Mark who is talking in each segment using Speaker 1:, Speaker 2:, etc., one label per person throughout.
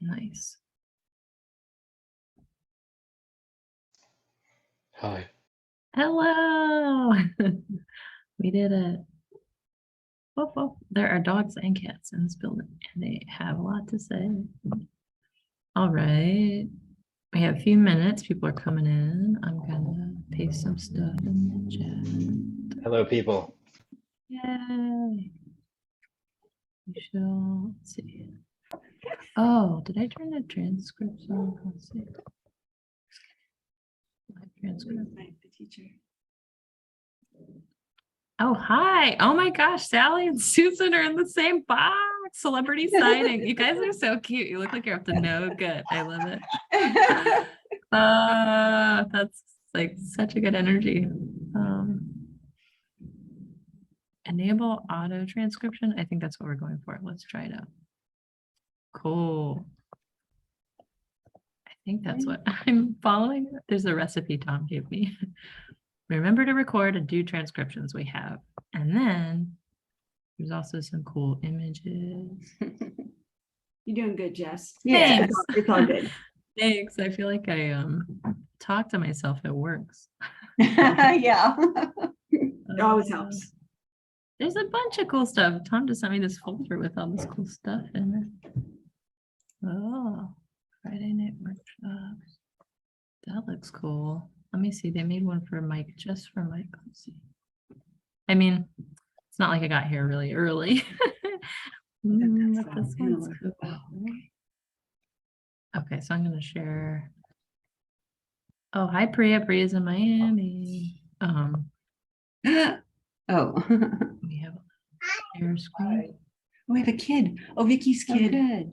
Speaker 1: Nice.
Speaker 2: Hi.
Speaker 1: Hello. We did it. Woof, woof. There are dogs and cats in this building, and they have a lot to say. All right. We have a few minutes. People are coming in. I'm gonna paste some stuff in the chat.
Speaker 2: Hello, people.
Speaker 1: Yay. Michelle, let's see. Oh, did I turn the transcripts on? Let's see. Live transcript.
Speaker 3: The teacher.
Speaker 1: Oh, hi. Oh my gosh, Sally and Susan are in the same box. Celebrity sighting. You guys are so cute. You look like you're up to no good. I love it. That's like such a good energy. Enable auto transcription. I think that's what we're going for. Let's try it out. Cool. I think that's what I'm following. There's a recipe Tom gave me. Remember to record and do transcriptions we have. And then there's also some cool images.
Speaker 3: You're doing good, Jess.
Speaker 1: Yeah,
Speaker 3: it's all good.
Speaker 1: Thanks. I feel like I talk to myself. It works.
Speaker 3: Yeah. It always helps.
Speaker 1: There's a bunch of cool stuff. Tom just sent me this folder with all this cool stuff in it. Oh, Friday night workshops. That looks cool. Let me see. They made one for Mike, just for Mike. Let's see. I mean, it's not like I got here really early. But this one's cool. Okay, so I'm going to share. Oh, hi, Priya. Priya's in Miami.
Speaker 3: Oh.
Speaker 1: We have a share screen.
Speaker 3: We have a kid. Oh, Vicky's kid.
Speaker 1: Good.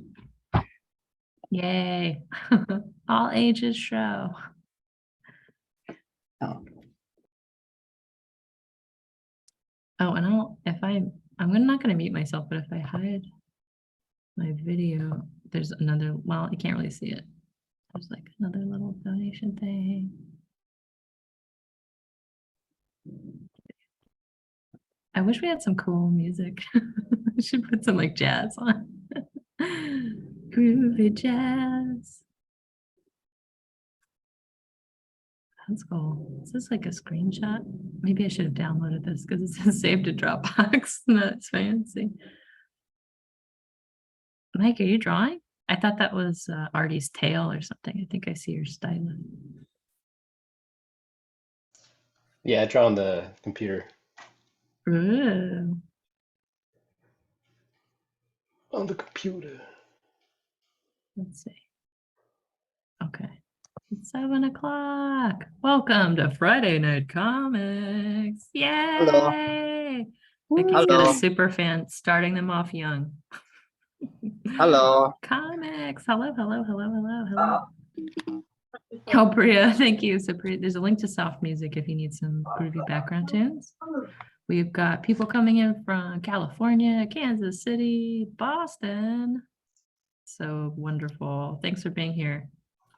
Speaker 1: Yay. All ages show.
Speaker 3: Oh.
Speaker 1: Oh, and I'm not going to mute myself, but if I hide my video, there's another, well, you can't really see it. There's like another little donation thing. I wish we had some cool music. I should put some like jazz on. Groovy jazz. That's cool. Is this like a screenshot? Maybe I should have downloaded this because it says save to Dropbox. That's fancy. Mike, are you drawing? I thought that was Artie's tail or something. I think I see your stylus.
Speaker 2: Yeah, I draw on the computer.
Speaker 1: Ooh.
Speaker 2: On the computer.
Speaker 1: Let's see. Okay. It's 7 o'clock. Welcome to Friday Night Comics. Yay!
Speaker 4: Hello.
Speaker 1: Vicky's got
Speaker 4: Hello.
Speaker 1: a super fan starting them off young.
Speaker 4: Hello.
Speaker 1: Comics. Hello, hello, hello, hello, hello. Oh, Priya, thank you. So Priya, there's a link to soft music if you need some groovy background tunes. We've got people coming in from California, Kansas City, Boston. So wonderful. Thanks for being here.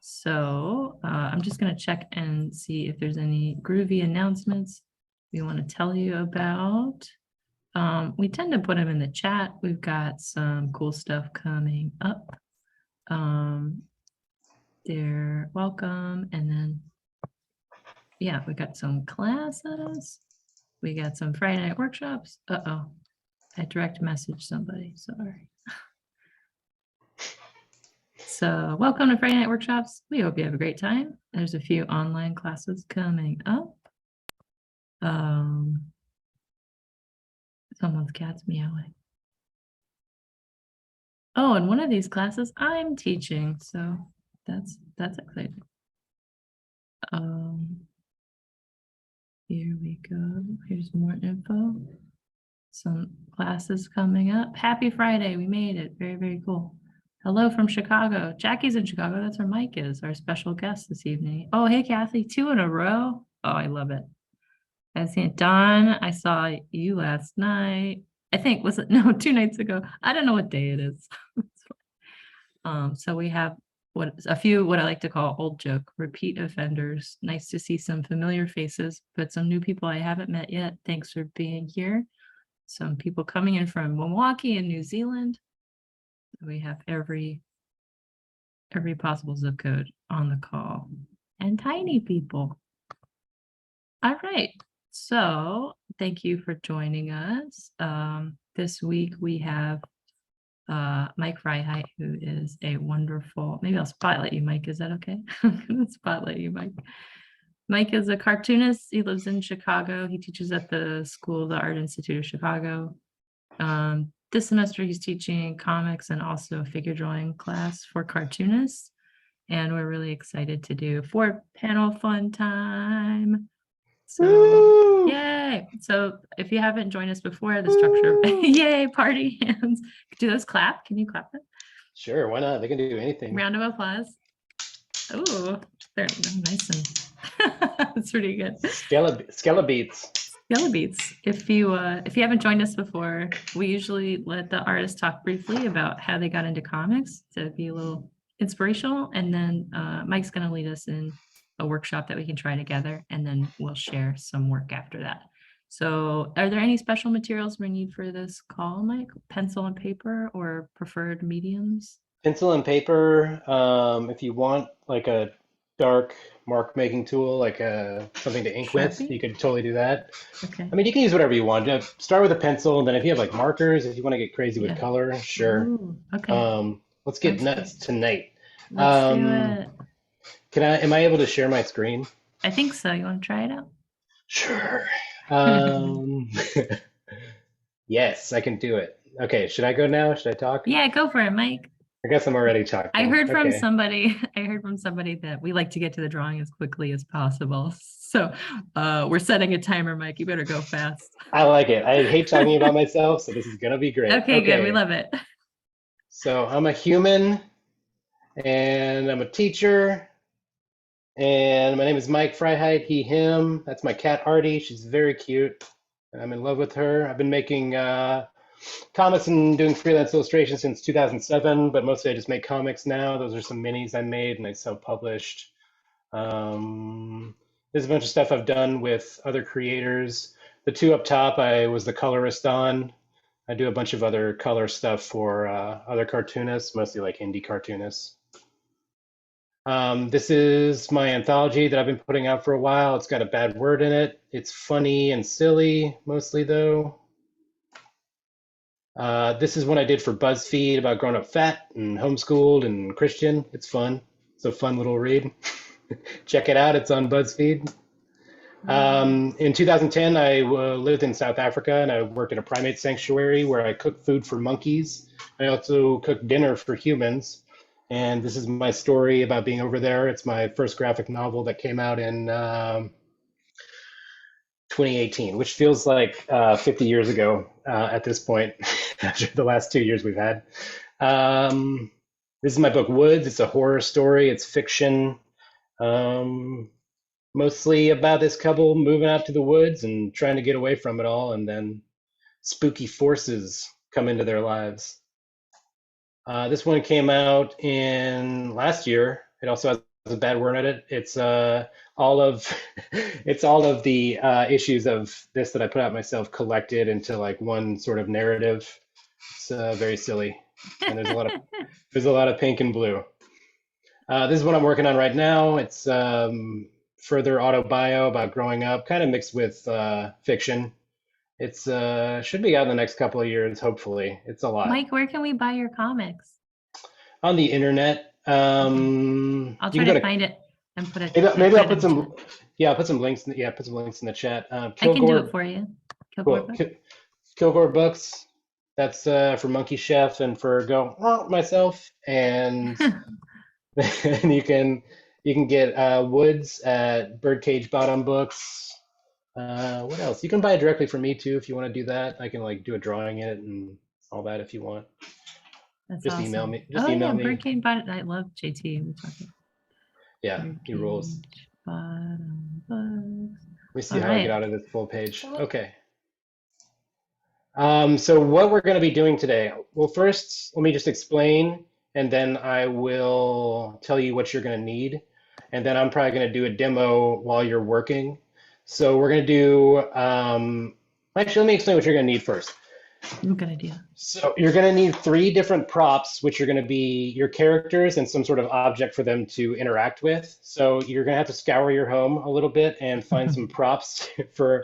Speaker 1: So I'm just going to check and see if there's any groovy announcements we want to tell you about. We tend to put them in the chat. We've got some cool stuff coming up. They're welcome. And then, yeah, we got some classes. We got some Friday night workshops. Uh-oh, I direct message somebody, sorry. So welcome to Friday night workshops. We hope you have a great time. There's a few online classes coming up. Someone's cat's meowing. Oh, and one of these classes I'm teaching, so that's exciting. Here we go. Here's more info. Some classes coming up. Happy Friday. We made it. Very, very cool. Hello from Chicago. Jackie's in Chicago. That's where Mike is, our special guest this evening. Oh, hey, Kathy. 2 in a row. Oh, I love it. I've seen it. Don, I saw you last night. I think, was it? No, 2 nights ago. I don't know what day it is. So we have a few, what I like to call old joke, repeat offenders. Nice to see some familiar faces, but some new people I haven't met yet. Thanks for being here. Some people coming in from Milwaukee and New Zealand. We have every every possible zip code on the call and tiny people. All right. So thank you for joining us. This week we have Mike Freiheit, who is a wonderful, maybe I'll spotlight you, Mike. Is that okay? I'm gonna spotlight you, Mike. Mike is a cartoonist. He lives in Chicago. He teaches at the School of the Art Institute of Chicago. This semester he's teaching comics and also a figure drawing class for cartoonists. And we're really excited to do 4-panel fun time. So
Speaker 2: Woo!
Speaker 1: yay. So if you haven't joined us before, the structure, yay, party hands. Do those clap? Can you clap them?
Speaker 2: Sure, why not? They can do anything.
Speaker 1: Round of applause. Oh, they're nice and that's pretty good.
Speaker 2: Skella beats.
Speaker 1: Yellow Beats. If you haven't joined us before, we usually let the artists talk briefly about how they got into comics to be a little inspirational, and then Mike's going to lead us in a workshop that we can try together, and then we'll share some work after that. So are there any special materials we need for this call, Mike? Pencil and paper or preferred mediums?
Speaker 2: Pencil and paper. If you want like a dark mark making tool, like something to ink with,
Speaker 1: Sharpie?
Speaker 2: you could totally do that.
Speaker 1: Okay.
Speaker 2: I mean, you can use whatever you want. Just start with a pencil, and then if you have like markers, if you want to get crazy with
Speaker 1: Yeah.
Speaker 2: color, sure.
Speaker 1: Ooh, okay.
Speaker 2: Let's get
Speaker 1: Sounds
Speaker 2: nuts
Speaker 1: good.
Speaker 2: tonight.
Speaker 1: Let's do it.
Speaker 2: Am I able to share my screen?
Speaker 1: I think so. You want to try it out?
Speaker 2: Sure. Yes, I can do it. Okay, should I go now? Should I talk?
Speaker 1: Yeah, go for it, Mike.
Speaker 2: I guess I'm already talking.
Speaker 1: I heard from
Speaker 2: Okay.
Speaker 1: somebody, that we like to get to the drawing as quickly as possible. So we're setting a timer, Mike. You better go fast.
Speaker 2: I like it. I hate talking about myself, so this is gonna be great.
Speaker 1: Okay, good. We love it.
Speaker 2: So I'm a human, and I'm a teacher, and my name is Mike Freiheit, he, him. That's my cat, Artie. She's very cute. I'm in love with her. I've been making comics and doing freelance illustrations since 2007, but mostly I just make comics now. Those are some minis I made and I self-published. There's a bunch of stuff I've done with other creators. The two up top, I was the colorist on. I do a bunch of other color stuff for other cartoonists, mostly like indie cartoonists. This is my anthology that I've been putting out for a while. It's got a bad word in it. It's funny and silly, mostly though. This is one I did for BuzzFeed about growing up fat and homeschooled and Christian. It's fun. It's a fun little read. Check it out. It's on BuzzFeed. In 2010, I lived in South Africa and I worked at a primate sanctuary where I cooked food for monkeys. I also cooked dinner for humans. And this is my story about being over there. It's my first graphic novel that came out in 2018, which feels like 50 years ago at this point, after the last 2 years we've had. This is my book, Woods. It's a horror story. It's fiction, mostly about this couple moving out to the woods and trying to get away from it all, and then spooky forces come into their lives. This one came out in last year. It also has a bad word in it. It's all of the issues of this that I put out myself collected into like one sort of narrative. It's very silly, and there's a lot of pink and blue. This is what I'm working on right now. It's further autobio about growing up, kind of mixed with fiction. It's should be out in the next couple of years, hopefully. It's a lot.
Speaker 1: Mike, where can we buy your comics?
Speaker 2: On the internet.
Speaker 1: I'll
Speaker 2: you
Speaker 1: try
Speaker 2: can go
Speaker 1: to
Speaker 2: to
Speaker 1: find it and put it.
Speaker 2: maybe
Speaker 1: put
Speaker 2: I'll
Speaker 1: it
Speaker 2: put
Speaker 1: in
Speaker 2: some
Speaker 1: chat.
Speaker 2: put some links in the chat.
Speaker 1: I can do
Speaker 2: Kilgore,
Speaker 1: it for you.
Speaker 2: cool. Kilgore Books. That's for Monkey Chef and for myself. And and you can get Woods at Birdcage Bottom Books. What else? You can buy it directly from me too if you want to do that. I can like do a drawing in it and all that if you want.
Speaker 1: That's
Speaker 2: Just
Speaker 1: awesome.
Speaker 2: email me.
Speaker 1: Yeah, Birdcage Bottom. I love JT. We talking.
Speaker 2: Yeah, he rules.
Speaker 1: Birdcage Bottom Books.
Speaker 2: Let me see
Speaker 1: All
Speaker 2: how I
Speaker 1: right.
Speaker 2: get out of this full page. Okay. So what we're going to be doing today. Well, first, let me just explain, and then I will tell you what you're going to need. And then I'm probably going to do a demo while you're working. So we're going to do, actually, let me explain what you're going to need first.
Speaker 1: Good idea.
Speaker 2: So you're going to need 3 different props, which are going to be your characters and some sort of object for them to interact with. So you're going to have to scour your home a little bit and find some props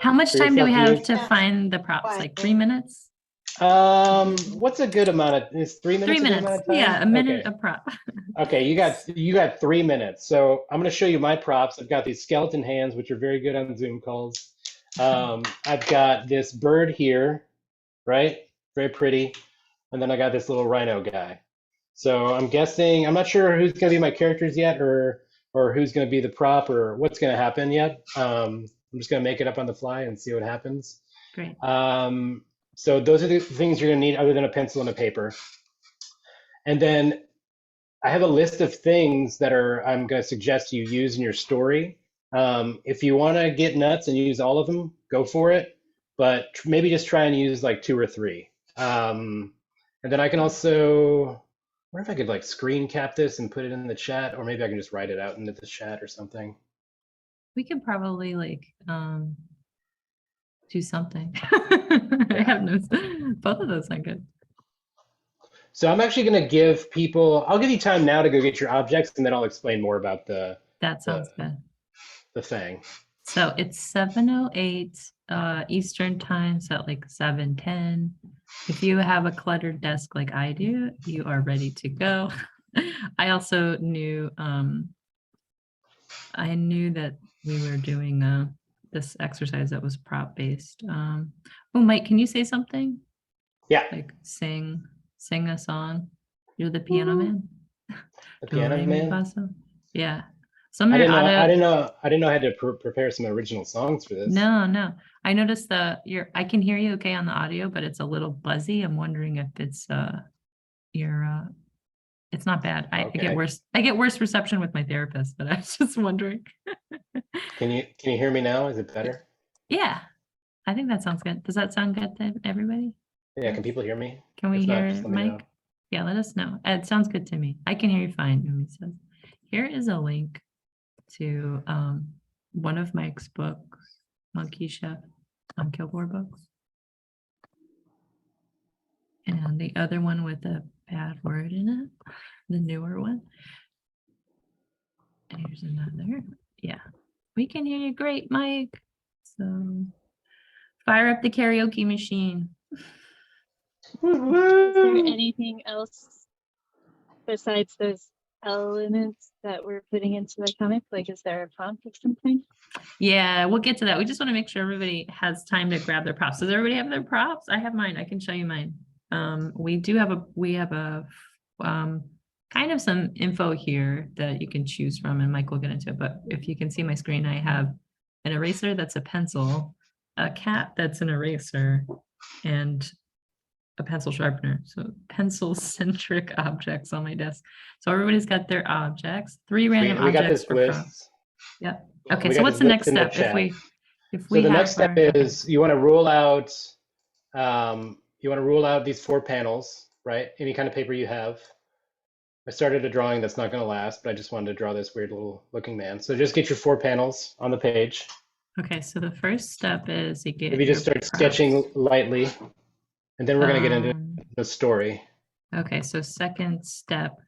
Speaker 1: How much
Speaker 2: for
Speaker 1: time do we
Speaker 2: yourself to
Speaker 1: have
Speaker 2: use.
Speaker 1: to
Speaker 3: Yeah.
Speaker 1: find the props? Like 3 minutes?
Speaker 2: What's a good amount of, is 3 minutes
Speaker 1: 3
Speaker 2: a good
Speaker 1: minutes.
Speaker 2: amount of time?
Speaker 1: Yeah, a minute
Speaker 2: Okay.
Speaker 1: a prop.
Speaker 2: Okay, you got 3 minutes. So I'm going to show you my props. I've got these skeleton hands, which are very good on Zoom calls. I've got this bird here, right? Very pretty. And then I got this little rhino guy. So I'm guessing, I'm not sure who's going to be my characters yet, or who's going to be the prop, or what's going to happen yet. I'm just going to make it up on the fly and see what happens.
Speaker 1: Great.
Speaker 2: So those are the things you're going to need other than a pencil and a paper. And then I have a list of things that I'm going to suggest you use in your story. If you want to get nuts and use all of them, go for it. But maybe just try and use like 2 or 3. And then I can also, I wonder if I could like screen cap this and put it in the chat, or maybe I can just write it out into the chat or something.
Speaker 1: We could probably like do something. I have no, both of those sound good.
Speaker 2: So I'm actually going to give people, I'll give you time now to go get your objects, and then I'll explain more about the
Speaker 1: That sounds good.
Speaker 2: thing.
Speaker 1: So it's 7:08 Eastern time, so at like 7:10. If you have a cluttered desk like I do, you are ready to go. I also knew I knew that we were doing this exercise that was prop based. Oh, Mike, can you say something?
Speaker 2: Yeah.
Speaker 1: Like sing a song. You're the piano man.
Speaker 2: The
Speaker 1: Do,
Speaker 2: piano
Speaker 1: re, mi,
Speaker 2: man.
Speaker 1: fa, so. Yeah. Some
Speaker 2: I
Speaker 1: of your
Speaker 2: didn't know.
Speaker 1: auto.
Speaker 2: I didn't know I had to prepare some original songs for this.
Speaker 1: No. I noticed I can hear you okay on the audio, but it's a little buzzy. I'm wondering if it's it's not bad. I get
Speaker 2: Okay.
Speaker 1: worse. I get worse reception with my therapist, but I was just wondering.
Speaker 2: Can you hear me now? Is it better?
Speaker 1: Yeah, I think that sounds good. Does that sound good to everybody?
Speaker 2: Yeah. Can people hear me?
Speaker 1: Can we
Speaker 2: If not,
Speaker 1: hear
Speaker 2: just let me know.
Speaker 1: Mike? Yeah, let us know. It sounds good to me. I can hear you fine. Mimi says, here is a link to one of Mike's books, Monkey Chef on Kilgore Books. And the other one with a bad word in it, the newer one. And here's another. Yeah, we can hear you great, Mike. So fire up the karaoke machine.
Speaker 5: Is there anything else besides those elements that we're putting into the comic? Like, is there a prompt or something?
Speaker 1: Yeah, we'll get to that. We just want to make sure everybody has time to grab their props. Does everybody have their props? I have mine. I can show you mine. We have a kind of some info here that you can choose from, and Mike will get into it. But if you can see my screen, I have an eraser that's a pencil, a cat that's an eraser, and a pencil sharpener. So pencil-centric objects on my desk. So everybody's got their objects. 3 random
Speaker 2: We got
Speaker 1: objects
Speaker 2: this
Speaker 1: for
Speaker 2: list.
Speaker 1: props. Yep. Okay,
Speaker 2: We
Speaker 1: so
Speaker 2: got
Speaker 1: what's
Speaker 2: this
Speaker 1: the
Speaker 2: list
Speaker 1: next
Speaker 2: in the
Speaker 1: step?
Speaker 2: chat.
Speaker 1: If
Speaker 2: So
Speaker 1: we
Speaker 2: the
Speaker 1: have
Speaker 2: next step
Speaker 1: our- okay.
Speaker 2: is you want to rule out these 4 panels, right? Any kind of paper you have. I started a drawing that's not going to last, but I just wanted to draw this weird little looking man. So just get your 4 panels on the page.
Speaker 1: Okay, so the first step is you get
Speaker 2: Maybe just
Speaker 1: your
Speaker 2: start sketching
Speaker 1: props.
Speaker 2: lightly, and then we're going to get into
Speaker 1: Um,
Speaker 2: the story.
Speaker 1: Okay, so second step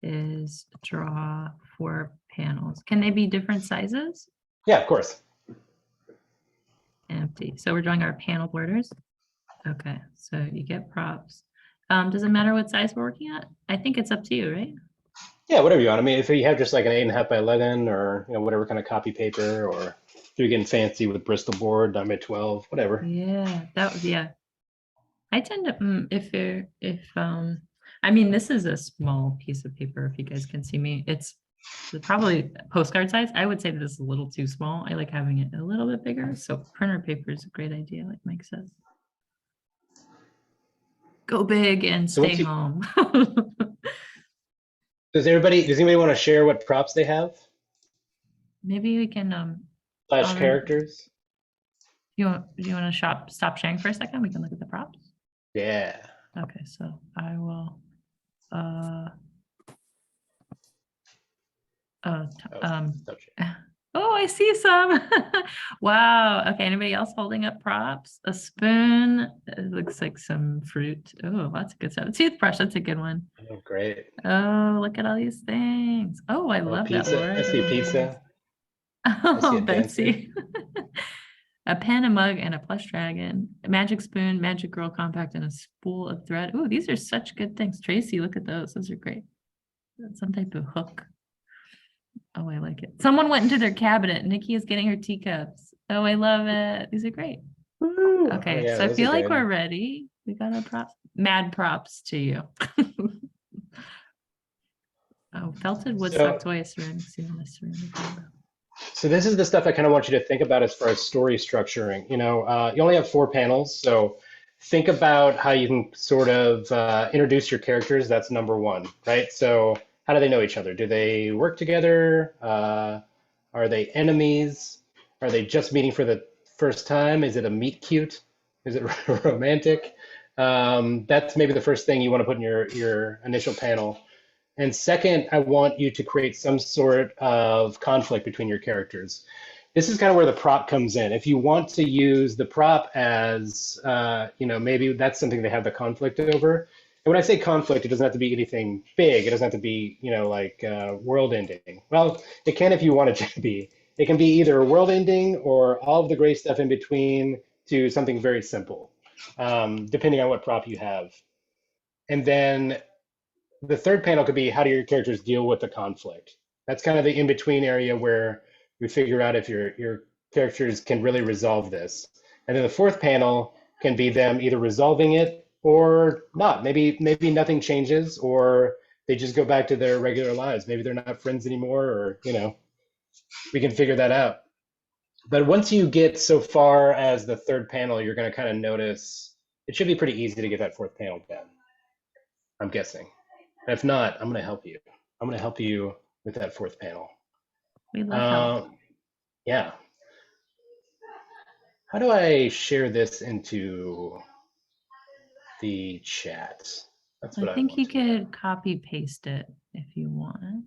Speaker 1: is draw 4 panels. Can they be different sizes?
Speaker 2: Yeah, of course.
Speaker 1: Empty. So we're drawing our panel borders. Okay, so you get props. Does it matter what size we're working at? I think it's up to you, right?
Speaker 2: Yeah, whatever you want. I mean, if you have just like an 8.5 by 11, or whatever kind of copy paper, or if you're getting fancy with Bristol board, 9 by 12, whatever.
Speaker 1: Yeah, that would, yeah. I tend to, I mean, this is a small piece of paper, if you guys can see me. It's probably postcard size. I would say that this is a little too small. I like having it a little bit bigger. So printer paper is a great idea, like Mike says. Go big and
Speaker 2: So
Speaker 1: stay
Speaker 2: once you-
Speaker 1: home.
Speaker 2: Does anybody want to share what props they have?
Speaker 1: Maybe we can,
Speaker 2: / characters?
Speaker 1: do you want to stop sharing for a second? We can look at the props.
Speaker 2: Yeah.
Speaker 1: Okay, so I will,
Speaker 2: Stop sharing.
Speaker 1: oh, I see some. Wow. Okay. Anybody else holding up props? A spoon. It looks like some fruit. Oh, lots of good stuff. A toothbrush. That's a good one.
Speaker 2: Oh, great.
Speaker 1: Oh, look at all these things. Oh, I
Speaker 2: Oh,
Speaker 1: love that.
Speaker 2: pizza. I see
Speaker 1: Laura.
Speaker 2: pizza. I see
Speaker 1: Oh,
Speaker 2: a dancer.
Speaker 1: Betsy. A pen, a mug, and a plush dragon. A magic spoon, magic girl compact, and a spool of thread. Oh, these are such good things. Tracy, look at those. Those are great. That's some type of hook. Oh, I like it. Someone went into their cabinet. Nikki is getting her teacups. Oh, I love it. These are great.
Speaker 2: Woo.
Speaker 1: Okay,
Speaker 2: Oh, yeah,
Speaker 1: so I
Speaker 2: those
Speaker 1: feel
Speaker 2: are
Speaker 1: like
Speaker 2: good.
Speaker 1: we're ready. We got our props. Mad props to you. Oh, felted wood
Speaker 2: So,
Speaker 1: stuck toy, a ceramic seal, and a ceramic elbow.
Speaker 2: so this is the stuff I kind of want you to think about as far as story structuring. You only have 4 panels, so think about how you can sort of introduce your characters. That's number 1, right? So how do they know each other? Do they work together? Are they enemies? Are they just meeting for the first time? Is it a meet cute? Is it romantic? That's maybe the first thing you want to put in your initial panel. And second, I want you to create some sort of conflict between your characters. This is kind of where the prop comes in. If you want to use the prop as, maybe that's something they have the conflict over. And when I say conflict, it doesn't have to be anything big. It doesn't have to be, like world ending. Well, it can if you want it to be. It can be either world ending or all of the gray stuff in between to something very simple, depending on what prop you have. And then the third panel could be how do your characters deal with the conflict? That's kind of the in-between area where we figure out if your characters can really resolve this. And then the fourth panel can be them either resolving it or not. Maybe nothing changes, or they just go back to their regular lives. Maybe they're not friends anymore, or we can figure that out. But once you get so far as the third panel, you're going to kind of notice it should be pretty easy to get that fourth panel done, I'm guessing. If not, I'm going to help you. I'm going to help you with that fourth panel.
Speaker 1: We love help.
Speaker 2: Yeah. How do I share this into the chat? That's what
Speaker 1: I
Speaker 2: I
Speaker 1: think
Speaker 2: want
Speaker 1: you
Speaker 2: to know.
Speaker 1: could copy paste it if you want.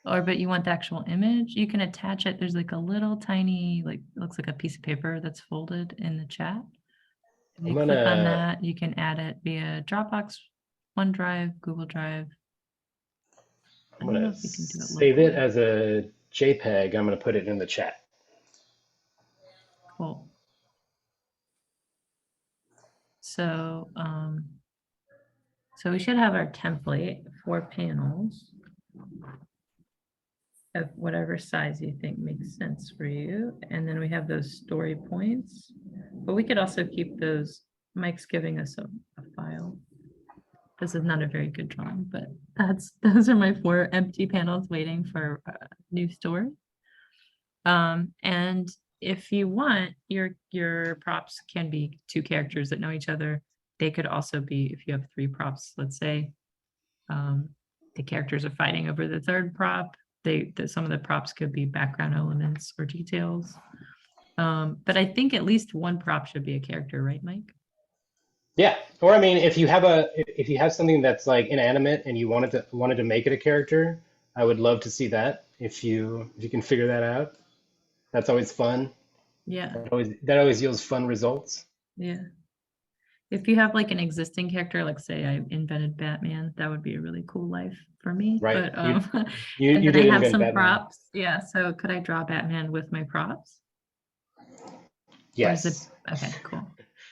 Speaker 1: But you want the actual image, you can attach it. There's like a little tiny, like, it looks like a piece of paper that's folded in the chat. If you
Speaker 2: I'm
Speaker 1: click on
Speaker 2: gonna
Speaker 1: that, you can add it via Dropbox, OneDrive, Google Drive. I don't know if you can do it
Speaker 2: save it
Speaker 1: locally.
Speaker 2: as a JPEG. I'm gonna put it in the chat.
Speaker 1: Cool. So, so we should have our template, 4 panels of whatever size you think makes sense for you. And then we have those story points, but we could also keep those. Mike's giving us a file. This is not a very good drawing, but those are my 4 empty panels waiting for a new story. And if you want, your props can be 2 characters that know each other. They could also be, if you have 3 props, let's say, the characters are fighting over the third prop. Some of the props could be background elements or details. But I think at least 1 prop should be a character, right, Mike?
Speaker 2: Yeah. Or I mean, if you have something that's like inanimate and you wanted to make it a character, I would love to see that. If you can figure that out, that's always fun.
Speaker 1: Yeah,
Speaker 2: That always yields fun results.
Speaker 1: yeah. If you have like an existing character, like say I invented Batman, that would be a really cool life for me.
Speaker 2: Right.
Speaker 1: But
Speaker 2: You
Speaker 1: and then
Speaker 2: did
Speaker 1: I have
Speaker 2: invent
Speaker 1: some
Speaker 2: Batman.
Speaker 1: props. Yeah. So could I draw Batman with my props? Or is it
Speaker 2: Yes.
Speaker 1: okay, cool.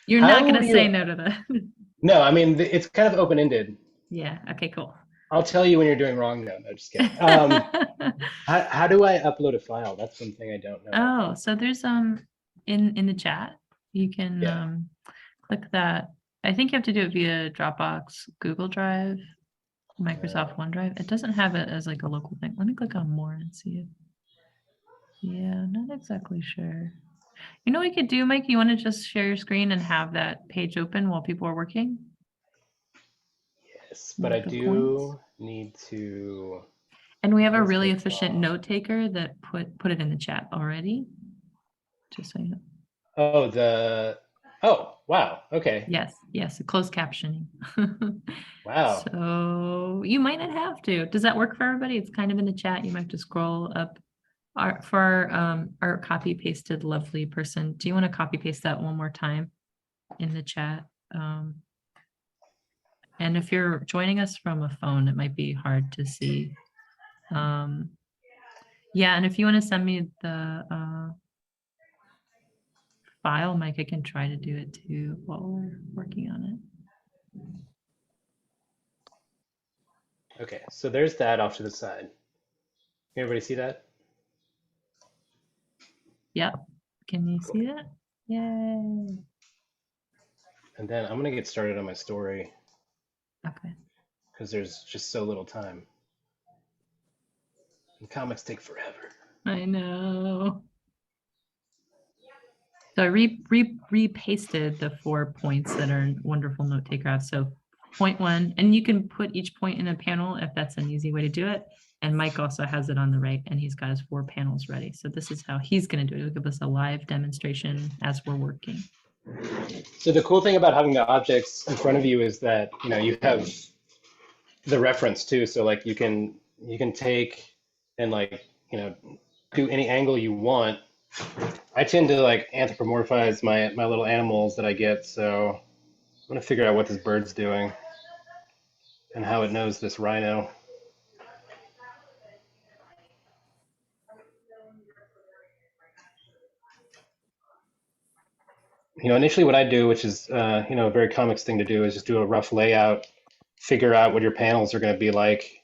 Speaker 1: You're
Speaker 2: How
Speaker 1: not
Speaker 2: do
Speaker 1: gonna say
Speaker 2: you?
Speaker 1: no to that.
Speaker 2: No, I mean it's kind of open-ended.
Speaker 1: Yeah, okay, cool.
Speaker 2: I'll tell you when you're doing wrong. No, just kidding. How do I upload a file? That's one thing I don't know.
Speaker 1: Oh, so there's in the chat, you can
Speaker 2: Yeah.
Speaker 1: click that. I think you have to do it via Dropbox, Google Drive, Microsoft OneDrive. It doesn't have it as like a local thing. Let me click on more and see it. Yeah, not exactly sure. You know what we could do, Mike? You want to just share your screen and have that page open while people are working?
Speaker 2: Yes, but I
Speaker 1: Make the
Speaker 2: do
Speaker 1: points.
Speaker 2: need to.
Speaker 1: And we have a
Speaker 2: Where's
Speaker 1: really
Speaker 2: the
Speaker 1: efficient
Speaker 2: file?
Speaker 1: note taker that put it in the chat already. Just so you know.
Speaker 2: Oh, wow. Okay.
Speaker 1: Yes, closed captioning.
Speaker 2: Wow.
Speaker 1: So you might not have to. Does that work for everybody? It's kind of in the chat. You might have to scroll up. our copy pasted lovely person, do you want to copy paste that one more time in the chat? And if you're joining us from a phone, it might be hard to see. Yeah, and if you want to send me the file, Mike, I can try to do it too while we're working on it.
Speaker 2: Okay, so there's that off to the side. Everybody see that?
Speaker 1: Yep. Can you see that? Yay.
Speaker 2: And then I'm gonna get started on my story
Speaker 1: Okay.
Speaker 2: because there's just so little time. And comics take forever.
Speaker 1: I know. So I repasted the 4 points that are in wonderful note taker. So point 1, and you can put each point in a panel if that's an easy way to do it. And Mike also has it on the right, and he's got his 4 panels ready. So this is how he's going to do it. He'll give us a live demonstration as we're working.
Speaker 2: So the cool thing about having the objects in front of you is that, you know, you have the reference too. So like you can take and like, you know, do any angle you want. I tend to like anthropomorphize my little animals that I get. So I'm gonna figure out what this bird's doing and how it knows this rhino. You know, initially what I do, which is, you know, a very comics thing to do, is just do a rough layout, figure out what your panels are going to be like.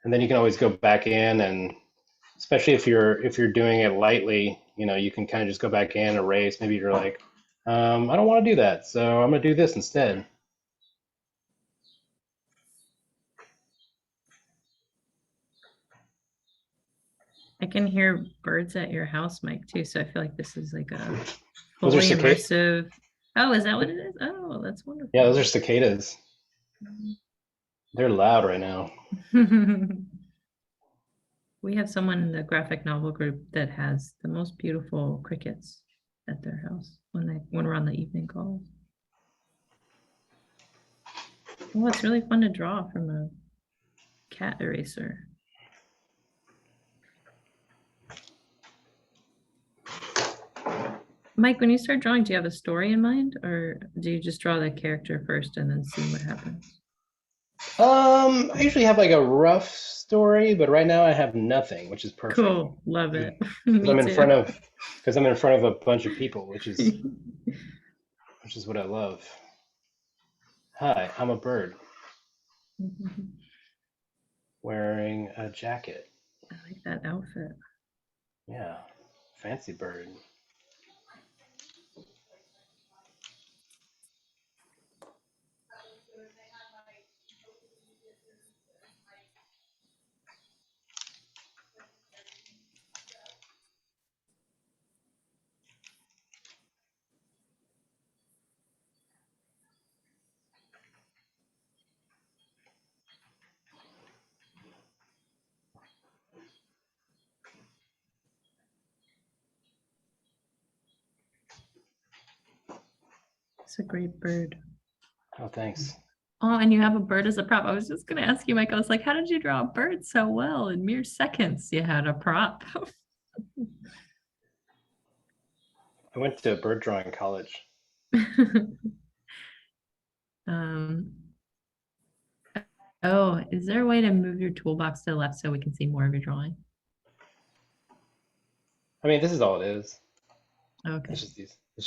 Speaker 2: And then you can always go back in, and especially if you're doing it lightly, you know, you can kind of just go back in, erase. Maybe you're like, I don't want to do that, so I'm going to do this instead.
Speaker 1: I can hear birds at your house, Mike, too. So I feel like this is like a
Speaker 2: Those are
Speaker 1: fully
Speaker 2: cicadas.
Speaker 1: immersive. Oh, is that what it is? Oh, that's wonderful.
Speaker 2: Yeah, those are cicadas. They're loud right now.
Speaker 1: We have someone in the graphic novel group that has the most beautiful crickets at their house when we're on the evening calls. Well, it's really fun to draw from a cat eraser. Mike, when you start drawing, do you have a story in mind, or do you just draw the character first and then see what happens?
Speaker 2: I usually have like a rough story, but right now I have nothing, which is perfect.
Speaker 1: Cool, love it.
Speaker 2: Because
Speaker 1: Me
Speaker 2: I'm in
Speaker 1: too.
Speaker 2: front of a bunch of people, which is what I love. Hi, I'm a bird wearing a jacket.
Speaker 1: I like that outfit.
Speaker 2: Yeah, fancy bird.
Speaker 1: It's a great bird.
Speaker 2: Oh, thanks.
Speaker 1: Oh, and you have a bird as a prop. I was just going to ask you, Mike, I was like, how did you draw a bird so well in mere seconds? You had a prop.
Speaker 2: I went to bird drawing college.
Speaker 1: um, oh, is there a way to move your toolbox to the left so we can see more of your drawing?
Speaker 2: I mean, this is all it is.
Speaker 1: Okay.
Speaker 2: It's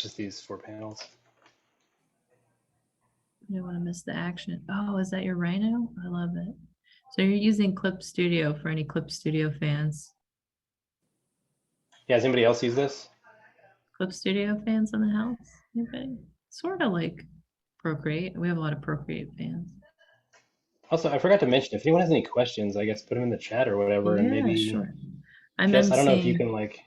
Speaker 2: just these 4 panels.
Speaker 1: I don't want to miss the action. Oh, is that your rhino? I love it. So you're using Clip Studio for any Clip Studio fans.
Speaker 2: Yeah, does anybody else use this?
Speaker 1: Clip Studio fans in the house? Anybody? Sort of like Procreate. We have a lot of Procreate fans.
Speaker 2: Also, I forgot to mention, if anyone has any questions, I guess put them in the chat or whatever, and maybe
Speaker 1: sure.
Speaker 2: Jess, I don't know if you can like.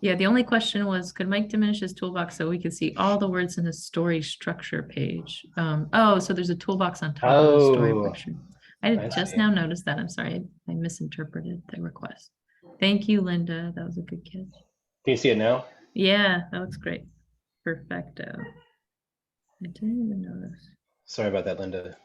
Speaker 1: Yeah, the only question was, could Mike diminish his toolbox so we could see all the words in his story structure page? Oh, so there's a toolbox on top of the story
Speaker 2: Oh,
Speaker 1: picture. I
Speaker 2: I
Speaker 1: just
Speaker 2: see.
Speaker 1: now noticed that. I'm sorry, I misinterpreted the request. Thank you, Linda. That was a good catch.
Speaker 2: Do you see it now?
Speaker 1: Yeah, that looks great. Perfecto. I didn't even notice.
Speaker 2: Sorry about that, Linda.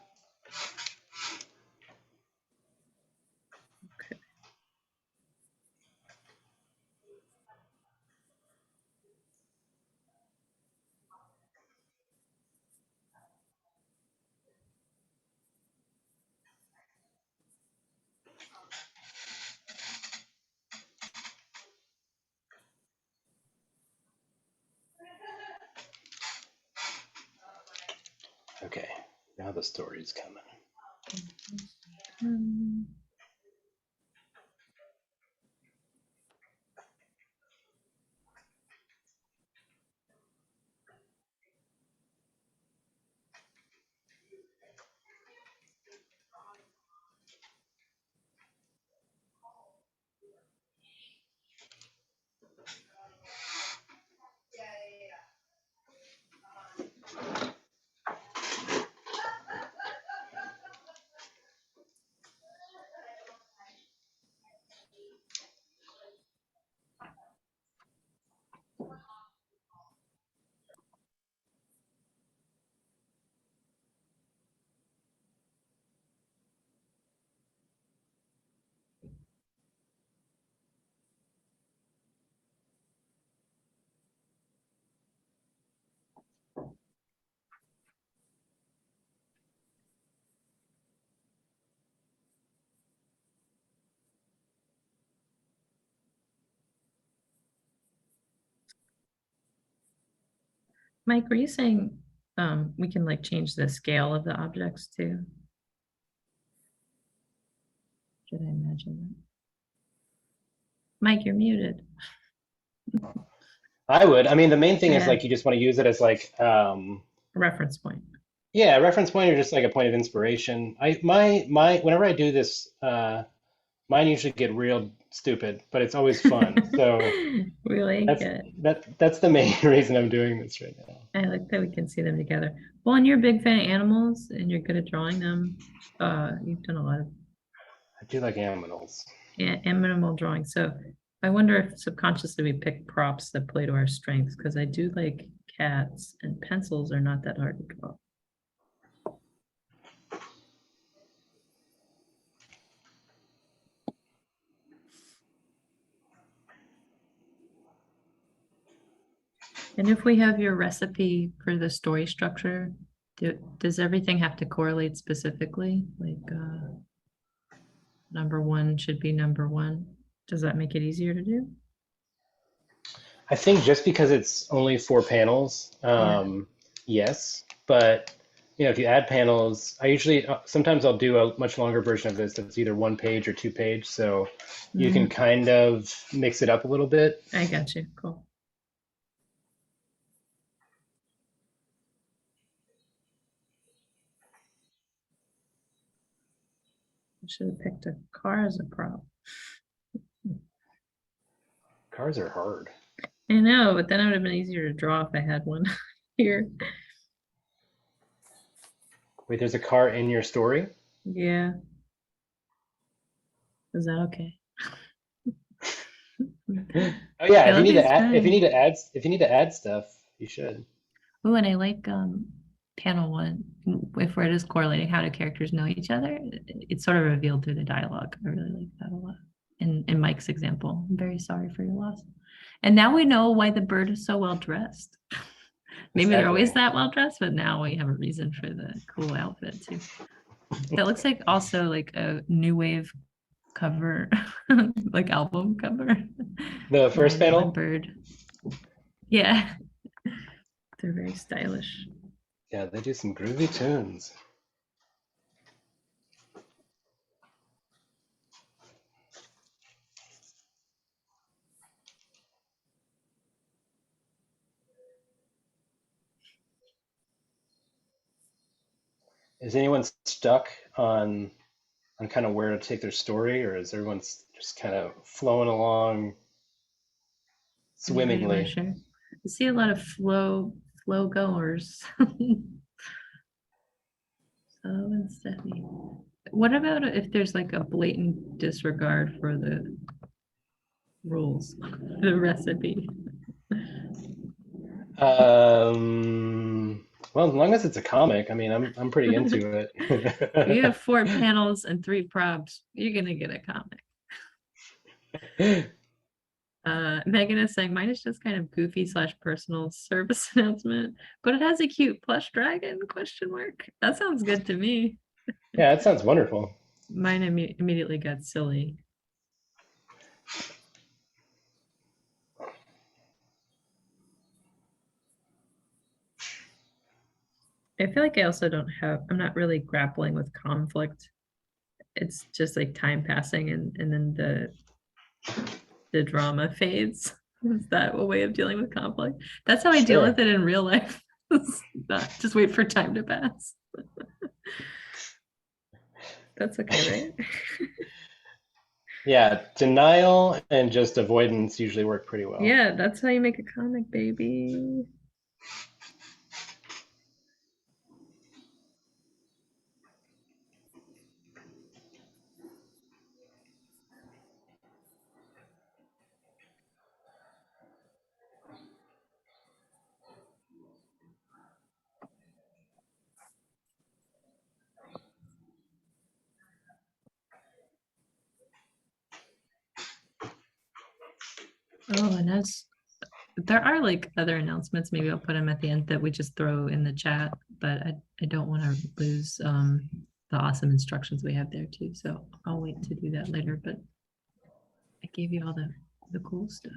Speaker 2: Now the story's coming.
Speaker 1: Mike, were you saying we can like change the scale of the objects too? Should I imagine that? Mike, you're muted.
Speaker 2: I would. I mean, the main thing is
Speaker 1: Yeah.
Speaker 2: like you just want to use it as like
Speaker 1: Reference point.
Speaker 2: yeah, a reference point or just like a point of inspiration. My whenever I do this, mine usually get real stupid, but it's always fun. So
Speaker 1: We like
Speaker 2: that's
Speaker 1: it.
Speaker 2: that's the main reason I'm doing this right now.
Speaker 1: I like that we can see them together. Well, and you're a big fan of animals and you're good at drawing them. You've done a lot of
Speaker 2: I do like animals.
Speaker 1: animal drawing. So I wonder if subconsciously we pick props that play to our strengths because I do like cats and pencils are not that hard to draw. And if we have your recipe for the story structure, does everything have to correlate specifically? Like number one should be number one. Does that make it easier to do?
Speaker 2: I think just because it's only 4 panels, yes, but you know, if you add panels, I usually sometimes I'll do a much longer version of this that's either 1 page or 2 page, so you can kind of mix it up a little bit.
Speaker 1: I got you. Cool. I should have picked a car as a prop.
Speaker 2: Cars are hard.
Speaker 1: I know, but then it would have been easier to draw if I had one here.
Speaker 2: Wait, there's a car in your story?
Speaker 1: Yeah. Is that okay?
Speaker 2: Oh yeah, if you need
Speaker 1: Philip
Speaker 2: to
Speaker 1: is
Speaker 2: add, if you
Speaker 1: fine.
Speaker 2: need to add, if you need to add stuff, you should.
Speaker 1: Oh, and I like panel one. If we're just correlating how do characters know each other, it's sort of revealed through the dialogue. I really like that a lot. In Mike's example, I'm very sorry for your loss. And now we know why the bird is so well dressed. Maybe they're always
Speaker 2: Exactly.
Speaker 1: that well dressed, but now we have a reason for the cool outfit too. That looks like also like a new wave cover, like album cover.
Speaker 2: The first
Speaker 1: That one
Speaker 2: panel?
Speaker 1: bird. Yeah. They're very stylish.
Speaker 2: Yeah, they do some groovy tunes. Is anyone stuck on kind of where to take their story, or is everyone just kind of flowing along
Speaker 1: Anybody want to
Speaker 2: swimmingly?
Speaker 1: share? I see a lot of flow goers. So and Stephanie. What about if there's like a blatant disregard for the rules, the recipe?
Speaker 2: Well, as long as it's a comic, I mean, I'm pretty into
Speaker 1: If you have
Speaker 2: it.
Speaker 1: 4 panels and 3 props, you're gonna get a comic. Megan is saying mine is just kind of goofy / personal service announcement, but it has a cute plush dragon ? That sounds good to me.
Speaker 2: Yeah, that sounds wonderful.
Speaker 1: Mine immediately got silly. I feel like I also don't have, I'm not really grappling with conflict. It's just like time passing and then the drama fades. Is that a way of dealing with conflict? That's how I deal
Speaker 2: Sure.
Speaker 1: with it in real life. Not just wait for time to pass. That's okay, right?
Speaker 2: Yeah, denial and just avoidance usually work pretty well.
Speaker 1: Yeah, that's how you make a comic, baby. Oh, and there are like other announcements. Maybe I'll put them at the end that we just throw in the chat, but I don't want to lose the awesome instructions we have there too. So I'll wait to do that later, but I gave you all the cool stuff.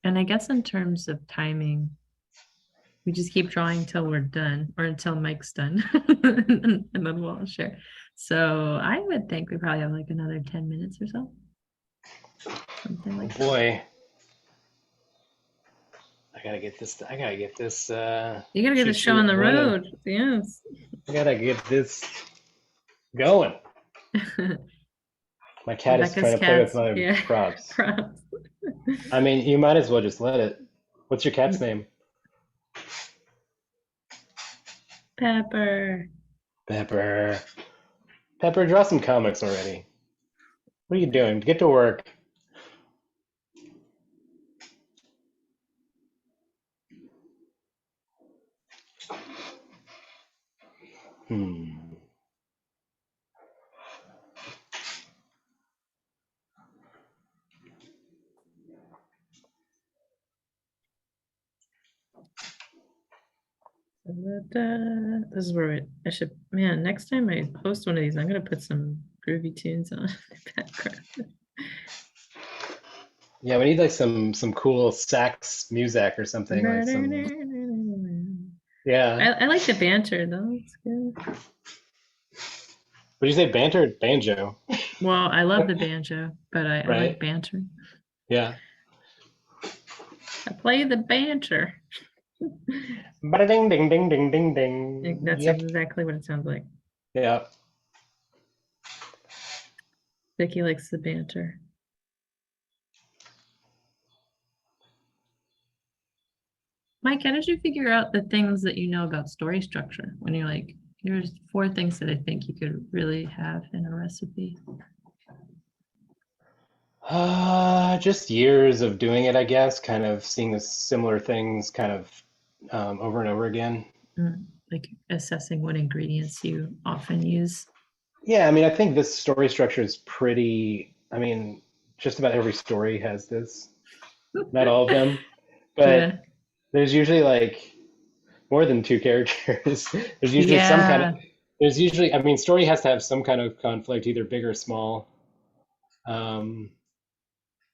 Speaker 1: And I guess in terms of timing, we just keep drawing till we're done or until Mike's done and then we'll all share. So I would think we probably have like another 10 minutes or so. Something
Speaker 2: Oh
Speaker 1: like that.
Speaker 2: boy. I gotta get this. I gotta get this.
Speaker 1: You gotta get the show on the
Speaker 2: running.
Speaker 1: road. Yes.
Speaker 2: I gotta get this going. My cat is trying to play with my props.
Speaker 1: Props.
Speaker 2: I mean, you might as well just let it. What's your cat's name?
Speaker 1: Pepper.
Speaker 2: Pepper. Pepper, draw some comics already. What are you doing? Get to work. Hmm.
Speaker 1: This is where I should, man, next time I post one of these, I'm gonna put some groovy tunes on the background.
Speaker 2: Yeah, we need like some cool sax music or something. Like some. Yeah.
Speaker 1: I like the banter though. It's good.
Speaker 2: Would you say banter or banjo?
Speaker 1: Well, I love the banjo, but I like
Speaker 2: Right.
Speaker 1: banter.
Speaker 2: Yeah.
Speaker 1: I play the banter.
Speaker 2: Bada ding ding ding ding ding ding.
Speaker 1: That's
Speaker 2: Yep.
Speaker 1: exactly what it sounds like.
Speaker 2: Yeah.
Speaker 1: Vicky likes the banter. Mike, how did you figure out the things that you know about story structure when you're like, here's 4 things that I think you could really have in a recipe?
Speaker 2: Just years of doing it, I guess, kind of seeing the similar things kind of over and over again.
Speaker 1: Like assessing what ingredients you often use.
Speaker 2: Yeah, I mean, I think this story structure is pretty, I mean, just about every story has this. Not all of them, but
Speaker 1: Yeah.
Speaker 2: there's usually like more than 2 characters. There's usually some kind of, there's usually, I mean, story has to have some kind of conflict, either big or small.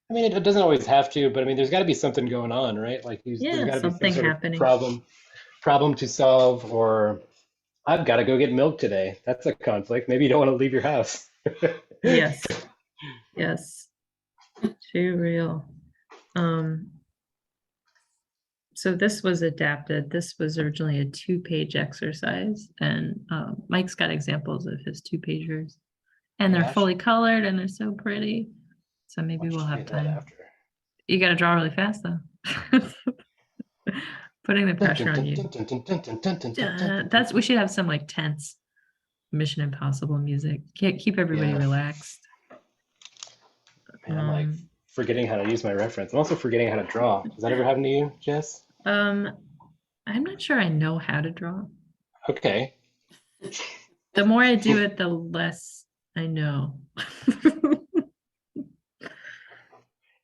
Speaker 2: I mean, it doesn't always have to, but I mean, there's got to be something going on, right? Like, there's got to be some
Speaker 1: something
Speaker 2: sort of
Speaker 1: happening.
Speaker 2: problem to solve, or I've got to go get milk today. That's a conflict. Maybe you don't want to leave your house.
Speaker 1: Yes. Yes. Too real. So this was adapted. This was originally a 2-page exercise, and Mike's got examples of his 2-pagers, and they're
Speaker 2: Gosh.
Speaker 1: fully colored and they're so pretty. So maybe we'll have time.
Speaker 2: After.
Speaker 1: You got to draw really fast though. Putting the pressure on you. We should have some like tense Mission Impossible music. Keep everybody relaxed.
Speaker 2: Man, I'm like forgetting how to use my reference. I'm also forgetting how to draw. Does that ever happen to you, Jess?
Speaker 1: I'm not sure I know how to draw.
Speaker 2: Okay.
Speaker 1: The more I do it, the less I know.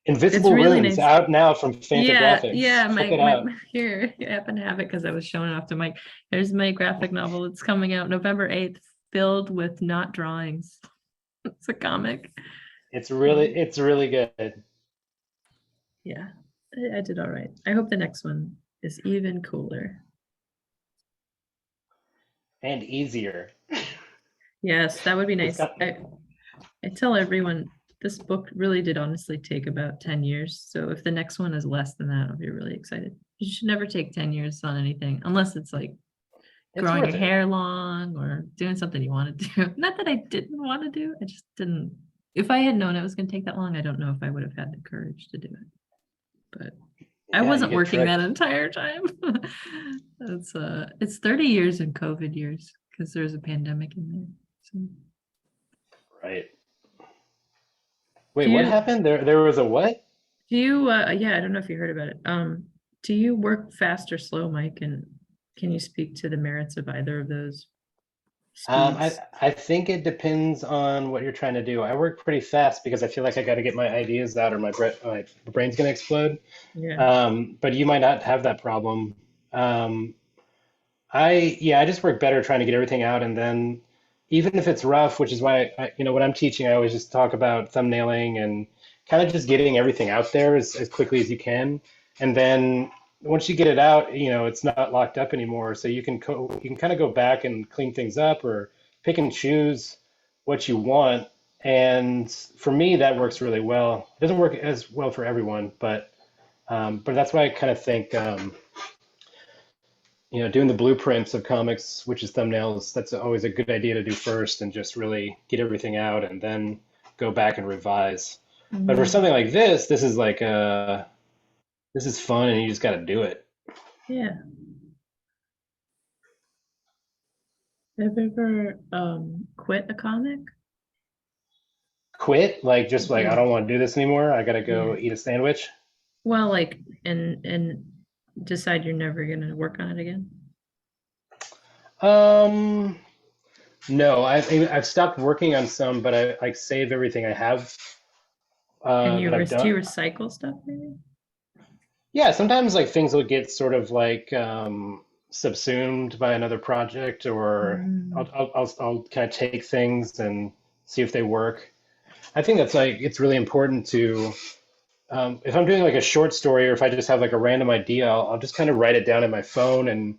Speaker 2: Invisible
Speaker 1: really
Speaker 2: Runes
Speaker 1: nice.
Speaker 2: out now from
Speaker 1: Yeah,
Speaker 2: Fantagraphics.
Speaker 1: yeah,
Speaker 2: Check it out.
Speaker 1: here, I happen to have it because I was showing it off to Mike. There's my graphic novel. It's coming out November 8th, filled with not drawings. It's a comic.
Speaker 2: It's really good
Speaker 1: Yeah, I did all right. I hope the next one is even cooler.
Speaker 2: and easier.
Speaker 1: Yes, that would be
Speaker 2: It's
Speaker 1: nice.
Speaker 2: got-
Speaker 1: I tell everyone this book really did honestly take about 10 years. So if the next one is less than that, I'll be really excited. You should never take 10 years on anything unless it's like
Speaker 2: It's
Speaker 1: growing
Speaker 2: worth
Speaker 1: your
Speaker 2: it.
Speaker 1: hair long or doing something you want to do. Not that I didn't want to do, I just didn't. If I had known it was going to take that long, I don't know if I would have had the courage to do it. But I
Speaker 2: Yeah, you
Speaker 1: wasn't
Speaker 2: get
Speaker 1: working that
Speaker 2: tricked.
Speaker 1: entire time. It's 30 years in COVID years because there's a pandemic in there. So
Speaker 2: Right. Wait,
Speaker 1: do
Speaker 2: what
Speaker 1: you
Speaker 2: happened? There was a what?
Speaker 1: do you yeah, I don't know if you heard about it. Do you work fast or slow, Mike? And can you speak to the merits of either of those
Speaker 2: I
Speaker 1: speeds?
Speaker 2: I think it depends on what you're trying to do. I work pretty fast because I feel like I got to get my ideas out or my brain's gonna explode.
Speaker 1: Yeah.
Speaker 2: But you might not have that problem. Um, I just work better trying to get everything out, and then even if it's rough, which is why when I'm teaching, I always just talk about thumbnailing and kind of just getting everything out there as quickly as you can, and then once you get it out, it's not locked up anymore, so you can kind of go back and clean things up or pick and choose what you want. And for me, that works really well. It doesn't work as well for everyone, but that's why I kind of think. Doing the blueprints of comics, which is thumbnails, that's always a good idea to do first and just really get everything out and then go back and revise. But for
Speaker 1: Mhm.
Speaker 2: something like this is like this is fun and you just got to do it.
Speaker 1: Yeah. Have you ever quit a comic?
Speaker 2: Quit, like just like I
Speaker 1: Yeah.
Speaker 2: don't want to do this anymore. I got to go
Speaker 1: Yeah.
Speaker 2: eat a sandwich.
Speaker 1: Well, like and decide you're never gonna work on it again.
Speaker 2: Um, no, I've stopped working on some, but I like save everything I have
Speaker 1: And
Speaker 2: that I've
Speaker 1: do you
Speaker 2: done.
Speaker 1: recycle stuff maybe?
Speaker 2: Yeah, sometimes like things will get sort of like subsumed by another project, or
Speaker 1: Mm.
Speaker 2: I'll kind of take things and see if they work. I think that's like it's really important to if I'm doing like a short story or if I just have like a random idea, I'll just kind of write it down in my phone, and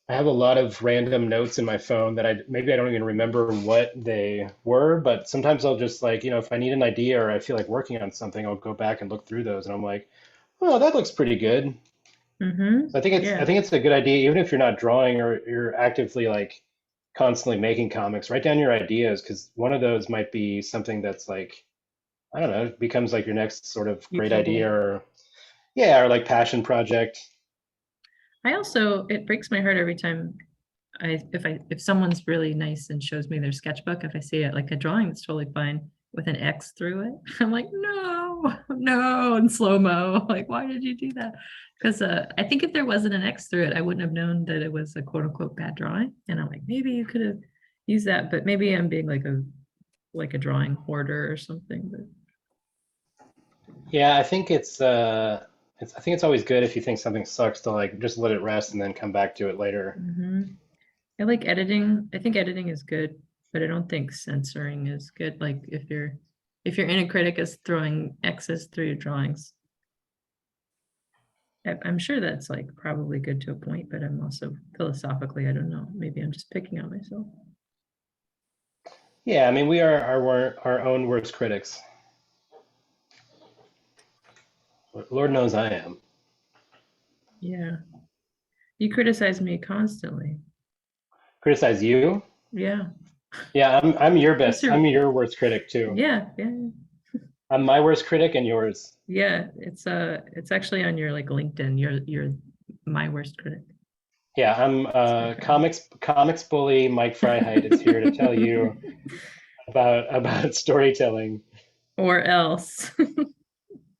Speaker 2: I have a lot of random notes in my phone that maybe I don't even remember what they were, but sometimes I'll just like, if I need an idea or I feel like working on something, I'll go back and look through those and I'm like, oh, that looks pretty good.
Speaker 1: Mm-hmm.
Speaker 2: So I
Speaker 1: Yeah.
Speaker 2: think it's a good idea, even if you're not drawing or you're actively like constantly making comics, write down your ideas because one of those might be something that's like, I don't know, becomes like your next sort of
Speaker 1: You
Speaker 2: great
Speaker 1: keep
Speaker 2: idea
Speaker 1: it.
Speaker 2: or yeah, or like passion project.
Speaker 1: It breaks my heart every time if someone's really nice and shows me their sketchbook, if I see it like a drawing that's totally fine with an X through it, I'm like, no, no, in slow-mo. Like, why did you do that? Because I think if there wasn't an X through it, I wouldn't have known that it was a quote unquote bad drawing. And I'm like, maybe you could have used that, but maybe I'm being like a drawing hoarder or something. But
Speaker 2: Yeah, I think I think it's always good if you think something sucks to like just let it rest and then come back to it later.
Speaker 1: mhm. I like editing. I think editing is good, but I don't think censoring is good. Like if your inner critic is throwing X's through your drawings, I'm sure that's like probably good to a point, but I'm also philosophically, I don't know. Maybe I'm just picking on myself.
Speaker 2: Yeah, I mean, we are our own worst critics. Lord knows I am.
Speaker 1: Yeah. You criticize me constantly.
Speaker 2: Criticize you?
Speaker 1: Yeah.
Speaker 2: Yeah, I'm your
Speaker 1: These
Speaker 2: best.
Speaker 1: are
Speaker 2: I'm your worst critic too.
Speaker 1: yeah, yeah.
Speaker 2: I'm my worst critic and yours.
Speaker 1: Yeah. It's actually on your like LinkedIn. You're my worst critic.
Speaker 2: Yeah, I'm
Speaker 1: It's
Speaker 2: comics bully Mike Freiheit is here to tell you about storytelling.
Speaker 1: or else.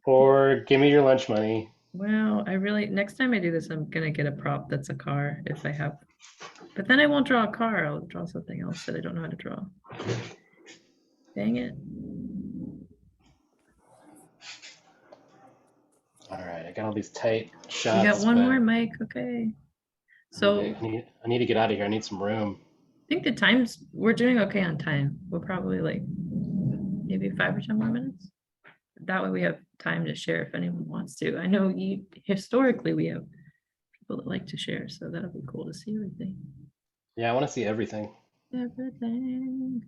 Speaker 2: Or give me your lunch money.
Speaker 1: Well, next time I do this, I'm gonna get a prop that's a car if I have, but then I won't draw a car. I'll draw something else that I don't know how to draw. Dang it.
Speaker 2: All right, I got all these tight
Speaker 1: We
Speaker 2: shots.
Speaker 1: got one
Speaker 2: but
Speaker 1: more, Mike. Okay. So
Speaker 2: I need to get out of here. I need some room.
Speaker 1: I think the times we're doing okay on time. We'll probably like maybe 5 or 10 more minutes. That way we have time to share if anyone wants to. I know historically we have people that like to share, so that'll be cool to see everything.
Speaker 2: Yeah, I want to see everything.
Speaker 1: Everything.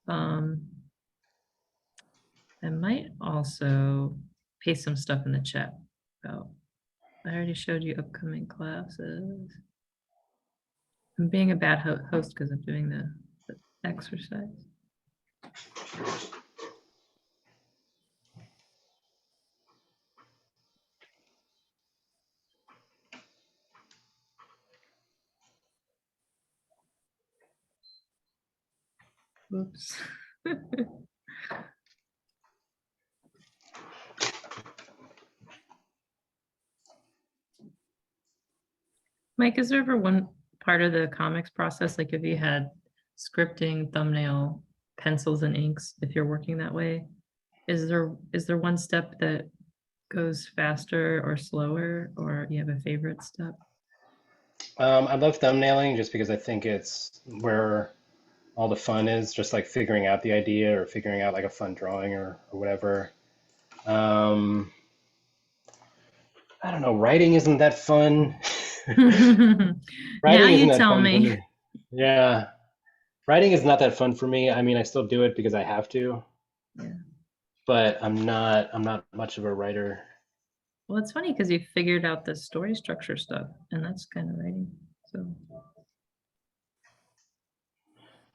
Speaker 1: I might also paste some stuff in the chat about, I already showed you upcoming classes. I'm being a bad host because I'm doing the exercise. Oops. Mike, is there ever one part of the comics process, like if you had scripting, thumbnail, pencils and inks, if you're working that way, is there one step that goes faster or slower, or you have a favorite step?
Speaker 2: I love thumbnailing just because I think it's where all the fun is, just like figuring out the idea or figuring out like a fun drawing or whatever. I don't know, writing isn't that fun.
Speaker 1: Now
Speaker 2: Writing isn't
Speaker 1: you
Speaker 2: that
Speaker 1: tell
Speaker 2: fun for
Speaker 1: me.
Speaker 2: me. Yeah. Writing is not that fun for me. I mean, I still do it because I have to,
Speaker 1: Yeah.
Speaker 2: but I'm not much of a writer.
Speaker 1: Well, it's funny because you figured out the story structure stuff, and that's kind of writing. So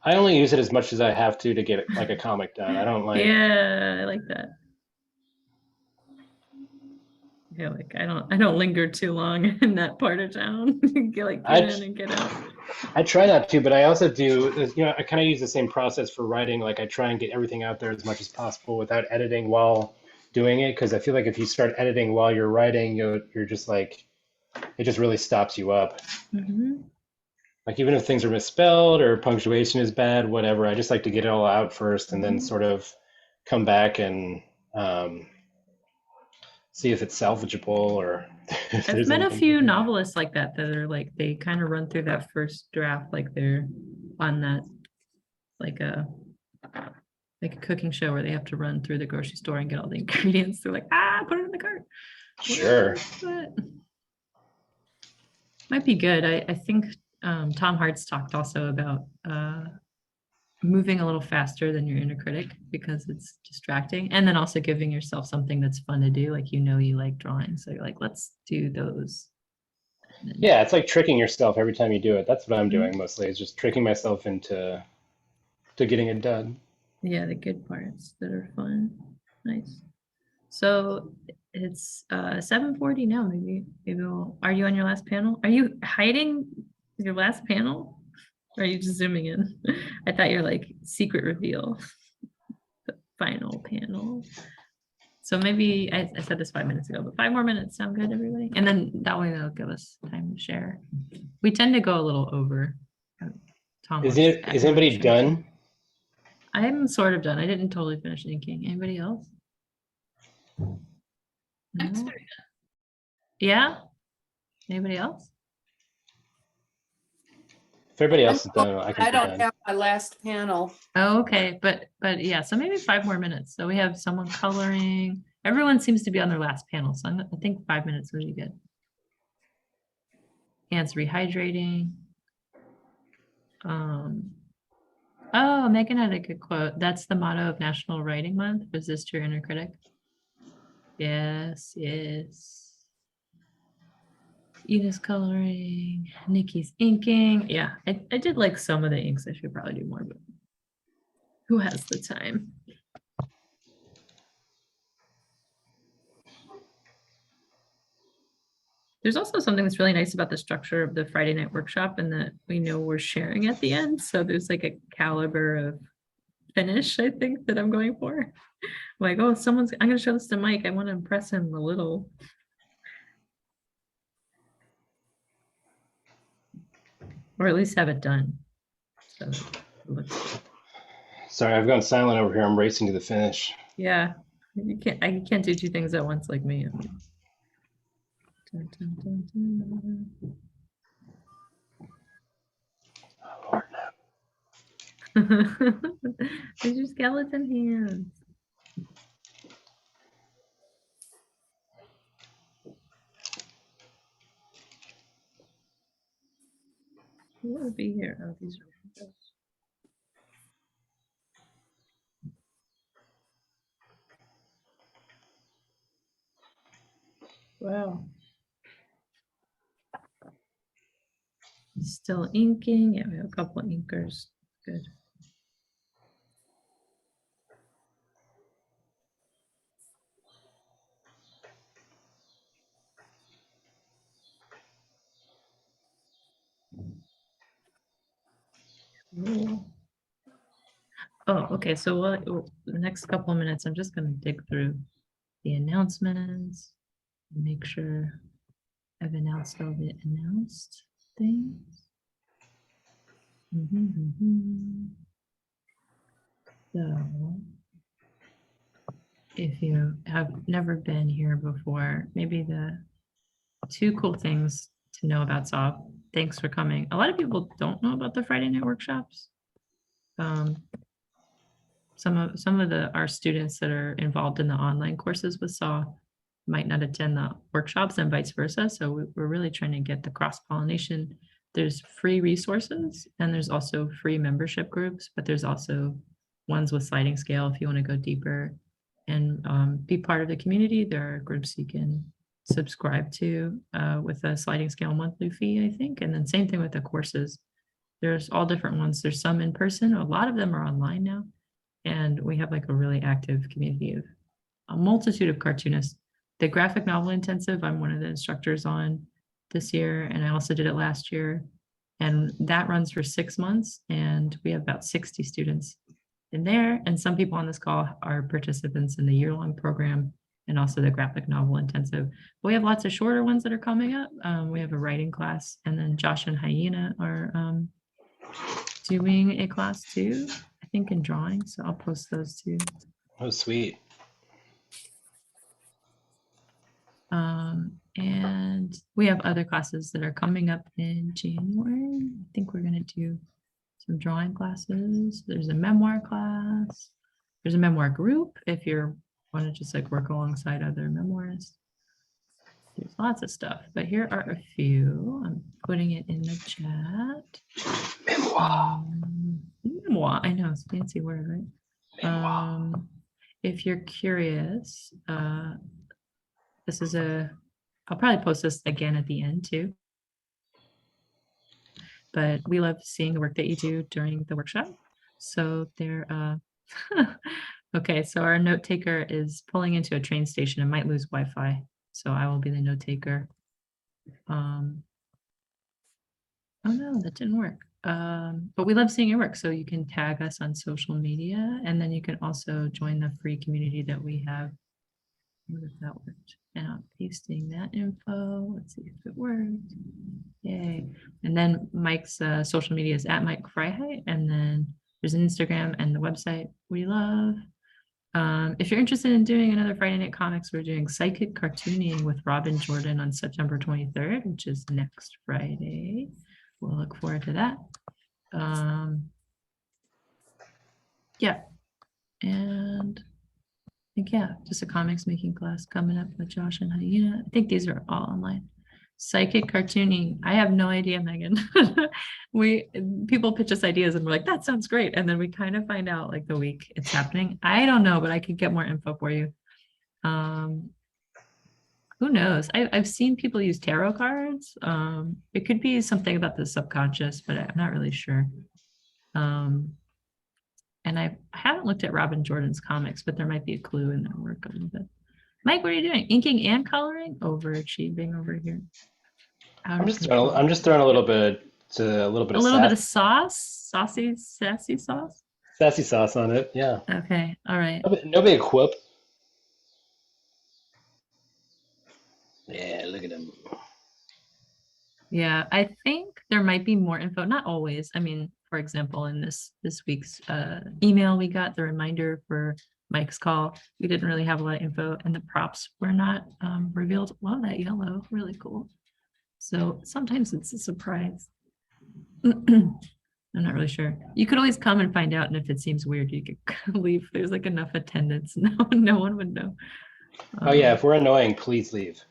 Speaker 2: I only use it as much as I have to get like a comic done. I don't like.
Speaker 1: yeah, I like that. Yeah, like I don't linger too long in that part of town. Get in and get out.
Speaker 2: I try not to, but I also do. You know, I kind of use the same process for writing. Like I try and get everything out there as much as possible without editing while doing it, because I feel like if you start editing while you're writing, you're just like it just really stops you up.
Speaker 1: Mhm.
Speaker 2: Like even if things are misspelled or punctuation is bad, whatever, I just like to get it all out first and then
Speaker 1: Mhm.
Speaker 2: sort of come back and see if it's salvageable or if
Speaker 1: I've
Speaker 2: there's
Speaker 1: met a
Speaker 2: anything.
Speaker 1: few novelists like that are like they kind of run through that first draft like they're on that like a cooking show where they have to run through the grocery store and get all the ingredients. They're like, put it in the cart.
Speaker 2: Sure.
Speaker 1: What? Might be good. I think Tom Hart's talked also about moving a little faster than your inner critic because it's distracting, and then also giving yourself something that's fun to do. Like you like drawing, so you're like, let's do those.
Speaker 2: Yeah, it's like tricking yourself every time you do it. That's what I'm
Speaker 1: Mhm.
Speaker 2: doing mostly, is just tricking myself into getting it done.
Speaker 1: Yeah, the good parts that are fun. Nice. So it's 7:40 now. Maybe are you on your last panel? Are you hiding your last panel? Or are you just zooming in? I thought you're like secret reveal, the final panel. So maybe I said this 5 minutes ago, but 5 more minutes sound good, everybody? And then that way that'll give us time to share. We tend to go a little over. Tom
Speaker 2: Is
Speaker 1: looks
Speaker 2: it
Speaker 1: at
Speaker 2: is
Speaker 1: more
Speaker 2: anybody
Speaker 1: shares.
Speaker 2: done?
Speaker 1: I'm sort of done. I didn't totally finish inking. Anybody else? No? Yeah? Anybody else?
Speaker 2: If everybody else is done, I can
Speaker 6: I
Speaker 2: be
Speaker 6: don't
Speaker 2: done.
Speaker 6: have my last panel.
Speaker 1: Oh, okay, but yeah, so maybe 5 more minutes. So we have someone coloring. Everyone seems to be on their last panel, so I think 5 minutes would be good. Hands rehydrating. Oh, Megan had a good quote. That's the motto of National Writing Month. Resist your inner critic. Yes, yes. Edith's coloring. Nikki's inking. Yeah, I did like some of the inks. I should probably do more, but who has the time? There's also something that's really nice about the structure of the Friday night workshop, and that we know we're sharing at the end. So there's like a caliber of finish, I think, that I'm going for. I'm like, oh, I'm going to show this to Mike. I want to impress him a little. Or at least have it done. So it looks good.
Speaker 2: Sorry, I've gone silent over here. I'm racing to the finish.
Speaker 1: Yeah, I can't do two things at once like me. Dun, dun, dun, dun.
Speaker 2: Oh, Lord, no.
Speaker 1: There's your skeleton hands. What would be here? Oh, these are windows. Wow. Still inking. Yeah, we have a couple of inkers. Good. Cool. Oh, okay. So the next couple of minutes, I'm just going to dig through the announcements, make sure I've announced all the announced things. So, if you have never been here before, maybe the two cool things to know about SAW. Thanks for coming. A lot of people don't know about the Friday night workshops. Some of our students that are involved in the online courses with SAW might not attend the workshops and vice versa. So we're really trying to get the cross-pollination. There's free resources and there's also free membership groups, but there's also ones with sliding scale if you want to go deeper and be part of the community. There are groups you can subscribe to with a sliding scale monthly fee, I think. And then same thing with the courses. There's all different ones. There's some in person. A lot of them are online now. And we have like a really active community of a multitude of cartoonists. The graphic novel intensive, I'm one of the instructors on this year, and I also did it last year. And that runs for 6 months, and we have about 60 students in there. And some people on this call are participants in the year-long program and also the graphic novel intensive. We have lots of shorter ones that are coming up. We have a writing class, and then Josh and Hyena are doing a class too, I think in drawing. So I'll post those too.
Speaker 2: Oh, sweet.
Speaker 1: And we have other classes that are coming up in January. I think we're going to do some drawing classes. There's a memoir class. There's a memoir group if you want to just like work alongside other memoirists. There's lots of stuff, but here are a few. I'm putting it in the chat.
Speaker 2: Memoir.
Speaker 1: Memoir. I know, it's a fancy word, right?
Speaker 2: Memoir.
Speaker 1: If you're curious, this is I'll probably post this again at the end too. But we love seeing the work that you do during the workshop. So there, okay, so our note taker is pulling into a train station and might lose Wi-Fi. So I will be the note taker. Oh no, that didn't work. But we love seeing your work. So you can tag us on social media, and then you can also join the free community that we have. What if that worked? And I'm pasting that info. Let's see if it worked. Yay. And then Mike's social media is at Mike Freiheit. And then there's an Instagram and the website we love. If you're interested in doing another Friday Night Comics, we're doing Psychic Cartooning with Robin Jordan on September 23rd, which is next Friday. We'll look forward to that. Yeah. And I think, yeah, just a comics making class coming up with Josh and Hyena. I think these are all online. Psychic cartooning. I have no idea, Megan. People pitch us ideas and we're like, that sounds great. And then we kind of find out like the week it's happening. I don't know, but I could get more info for you. Who knows? I've seen people use tarot cards. It could be something about the subconscious, but I'm not really sure. And I haven't looked at Robin Jordan's comics, but there might be a clue in their work a little bit. Mike, what are you doing? Inking and coloring? Overachieving over here.
Speaker 2: I'm just throwing a little bit
Speaker 1: of sauce, sassy sauce.
Speaker 2: Sassy sauce on it. Yeah.
Speaker 1: Okay. All right.
Speaker 2: No big whoop. Yeah, look at him.
Speaker 1: Yeah, I think there might be more info. Not always. I mean, for example, in this week's email, we got the reminder for Mike's call. We didn't really have a lot of info, and the props were not revealed. Love that yellow, really cool. So sometimes it's a surprise. I'm not really sure. You could always come and find out, and if it seems weird, you could leave. There's like enough attendance. No one would know.
Speaker 2: Oh yeah, if we're annoying, please leave.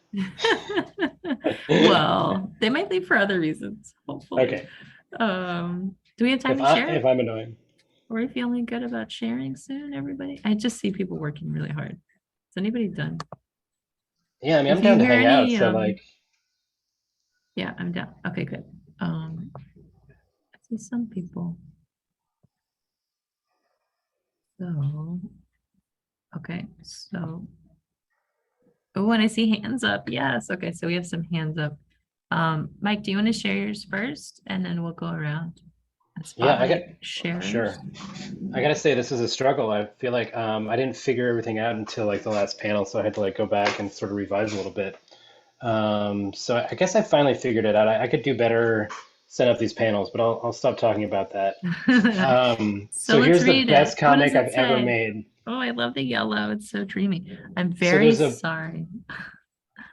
Speaker 1: Well, they might leave for other reasons, hopefully.
Speaker 2: Okay.
Speaker 1: Do we have time
Speaker 2: If,
Speaker 1: to share?
Speaker 2: if I'm annoying.
Speaker 1: Are we feeling good about sharing soon, everybody? I just see people working really hard. Is anybody done?
Speaker 2: Yeah, I mean,
Speaker 1: If
Speaker 2: I'm
Speaker 1: you
Speaker 2: down to
Speaker 1: hear
Speaker 2: hang
Speaker 1: any,
Speaker 2: out, so like,
Speaker 1: Yeah, I'm down. Okay, good. I see some people. So, okay, so. Oh, and I see hands up. Yes. Okay, so we have some hands up. Mike, do you want to share yours first, and then we'll go around?
Speaker 2: Yeah, I got
Speaker 1: share.
Speaker 2: sure. I gotta say this is a struggle. I feel like I didn't figure everything out until like the last panel, so I had to like go back and sort of revise a little bit. So I guess I finally figured it out. I could do better set up these panels, but I'll stop talking about that. So
Speaker 1: let's
Speaker 2: here's the
Speaker 1: read
Speaker 2: best
Speaker 1: it. What does
Speaker 2: comic
Speaker 1: it
Speaker 2: I've ever
Speaker 1: say?
Speaker 2: made.
Speaker 1: Oh, I love the yellow. It's so dreamy. I'm very
Speaker 2: there's
Speaker 1: sorry.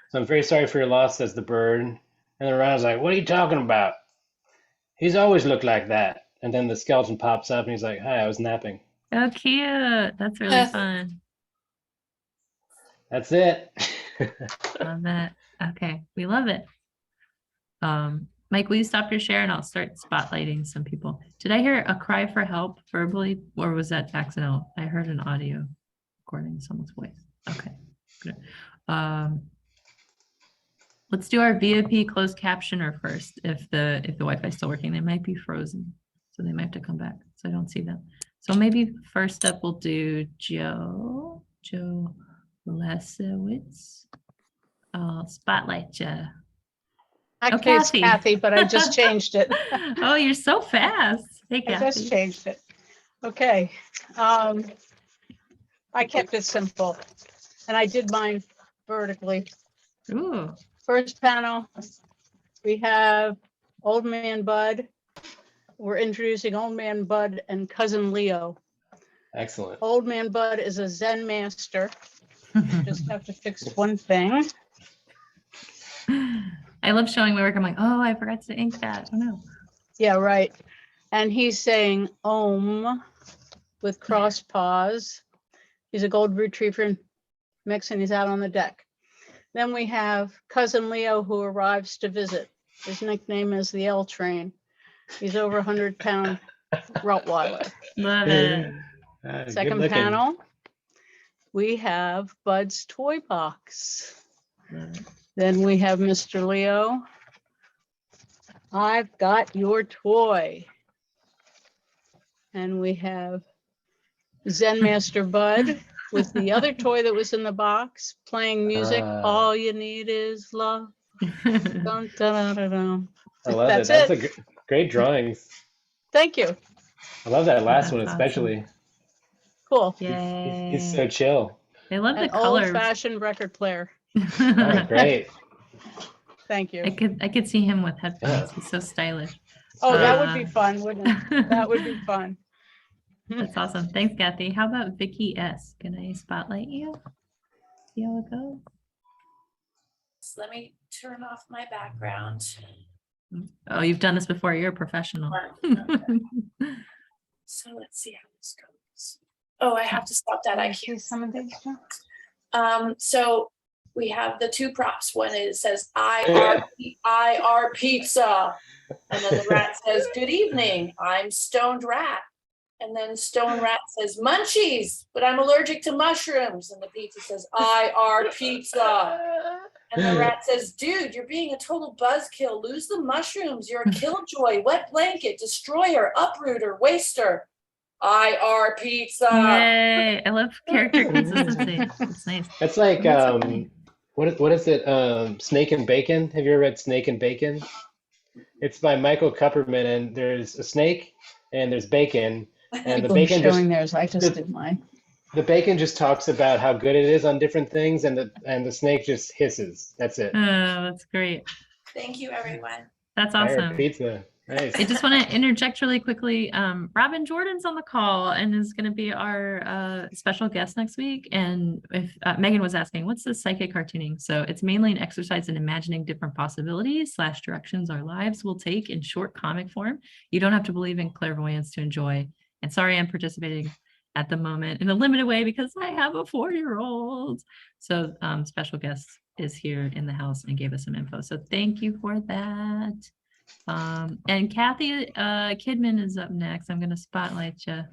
Speaker 2: So I'm very sorry for your loss, says the bird. And the rhino's like, what are you talking about? He's always looked like that. And then the skeleton pops up and he's like, hi, I was napping.
Speaker 1: Oh, cute. That's really fun.
Speaker 2: That's it.
Speaker 1: Love that. Okay, we love it. Mike, will you stop your share and I'll start spotlighting some people. Did I hear a cry for help verbally, or was that accidental? I heard an audio recording of someone's voice. Okay, good. Let's do our VIP closed captioner first. If the Wi-Fi is still working, they might be frozen, so they might have to come back. So I don't see them. So maybe first up we'll do Joe Lesowitz. I'll spotlight you.
Speaker 6: Actually, it's
Speaker 1: Kathy.
Speaker 6: Kathy, but I just changed it.
Speaker 1: Oh, you're so fast. Hey,
Speaker 6: I
Speaker 1: Kathy.
Speaker 6: just changed it. Okay. I kept it simple, and I did mine vertically.
Speaker 1: Ooh.
Speaker 6: First panel, we have Old Man Bud. We're introducing Old Man Bud and Cousin Leo.
Speaker 2: Excellent.
Speaker 6: Old Man Bud is a Zen master. Just have to fix one thing.
Speaker 1: I love showing my work. I'm like, oh, I forgot to ink that. Oh no.
Speaker 6: Yeah, right. And he's saying Om with cross paws. He's a golden retriever mix, and he's out on the deck. Then we have Cousin Leo, who arrives to visit. His nickname is the L Train. He's over 100-pound Rottweiler.
Speaker 1: Love it.
Speaker 6: Second
Speaker 2: good looking.
Speaker 6: panel, we have Bud's toy box.
Speaker 1: Love it.
Speaker 6: Then we have Mr. Leo. I've got your toy. And we have Zen Master Bud with the other toy that was in the box, playing music. All you need is love. Dun, dun, dun, dun, dun.
Speaker 2: I love
Speaker 6: That's
Speaker 2: it. That's
Speaker 6: it.
Speaker 2: a great drawings.
Speaker 6: Thank you.
Speaker 2: I love that last
Speaker 1: That's
Speaker 2: one
Speaker 1: awesome.
Speaker 2: especially.
Speaker 6: Cool.
Speaker 1: Yay.
Speaker 2: He's so chill.
Speaker 1: I love the
Speaker 6: An
Speaker 1: colors.
Speaker 6: old-fashioned record player.
Speaker 2: Oh, great.
Speaker 6: Thank you.
Speaker 1: I could see him with headphones. He's so stylish.
Speaker 6: Oh, that would be fun, wouldn't it? That would be fun.
Speaker 1: That's awesome. Thanks, Kathy. How about Vicky S? Can I spotlight you? See how it goes?
Speaker 7: So let me turn off my background.
Speaker 1: Oh, you've done this before. You're a professional.
Speaker 7: So let's see how this goes. Oh, I have to stop that. I can't.
Speaker 6: Some of these.
Speaker 7: So we have the two props. One is says IR pizza. And then the rat says, good evening, I'm Stoned Rat. And then Stone Rat says, munchies, but I'm allergic to mushrooms. And the pizza says, IR pizza. And the rat says, dude, you're being a total buzzkill. Lose the mushrooms. You're a killjoy, wet blanket, destroyer, uprooter, waster. IR pizza.
Speaker 1: Yay. I love character consistency. It's nice.
Speaker 2: That's like
Speaker 1: That's so funny.
Speaker 2: what is it? Snake and Bacon. Have you ever read Snake and Bacon? It's by Michael Kupperman, and there's a snake and there's bacon, and the
Speaker 6: People
Speaker 2: bacon
Speaker 6: showing
Speaker 2: just
Speaker 6: theirs. I just did mine.
Speaker 2: the bacon just talks about how good it is on different things, and the snake just hisses. That's it.
Speaker 1: Oh, that's great.
Speaker 7: Thank you, everyone.
Speaker 1: That's
Speaker 2: Fire
Speaker 1: awesome.
Speaker 2: pizza. Nice.
Speaker 1: I just want to interject really quickly. Robin Jordan's on the call and is going to be our special guest next week. And if Megan was asking, what's the psychic cartooning? So it's mainly an exercise in imagining different possibilities / directions our lives will take in short comic form. You don't have to believe in clairvoyance to enjoy. And sorry, I'm participating at the moment in a limited way because I have a 4-year-old. So special guest is here in the house and gave us some info. So thank you for that. And Kathy Kidman is up next. I'm going to spotlight you.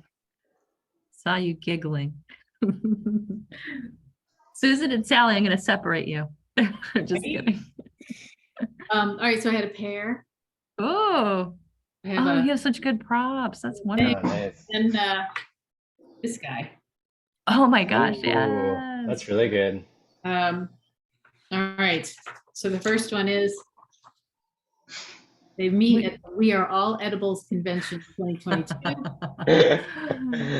Speaker 1: Saw you giggling. Susan and Sally, I'm going to separate you. Just kidding.
Speaker 8: All right, so I had a pair.
Speaker 1: Oh,
Speaker 8: I have
Speaker 1: you have such good props. That's wonderful.
Speaker 2: Nice.
Speaker 8: and this guy.
Speaker 1: Oh my gosh,
Speaker 2: Ooh,
Speaker 1: yeah.
Speaker 2: that's really good.
Speaker 8: All right, so the first one is they meet at the We Are All Edibles Convention 2022.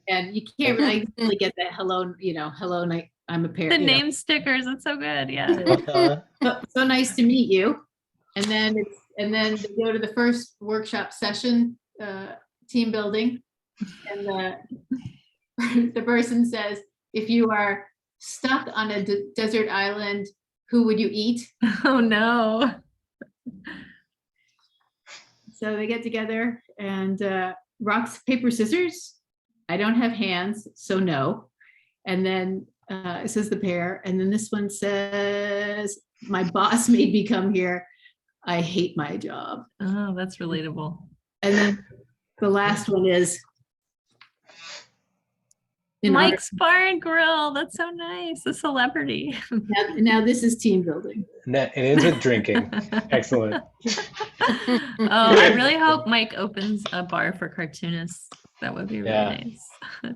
Speaker 8: And you can't really get that hello, hello, I'm a pair.
Speaker 1: The name stickers, it's so good. Yeah.
Speaker 8: So nice to meet you. And then they go to the first workshop session, team building. And the person says, if you are stuck on a desert island, who would you eat?
Speaker 1: Oh no.
Speaker 8: So they get together and rocks, paper, scissors. I don't have hands, so no. And then it says the pair. And then this one says, my boss made me come here. I hate my job.
Speaker 1: Oh, that's relatable.
Speaker 8: And then the last one is
Speaker 1: Mike's Bar and Grill. That's so nice. A celebrity.
Speaker 8: now this is team building.
Speaker 2: It ends with drinking. Excellent.
Speaker 1: Oh, I really hope Mike opens a bar for cartoonists. That would be really nice.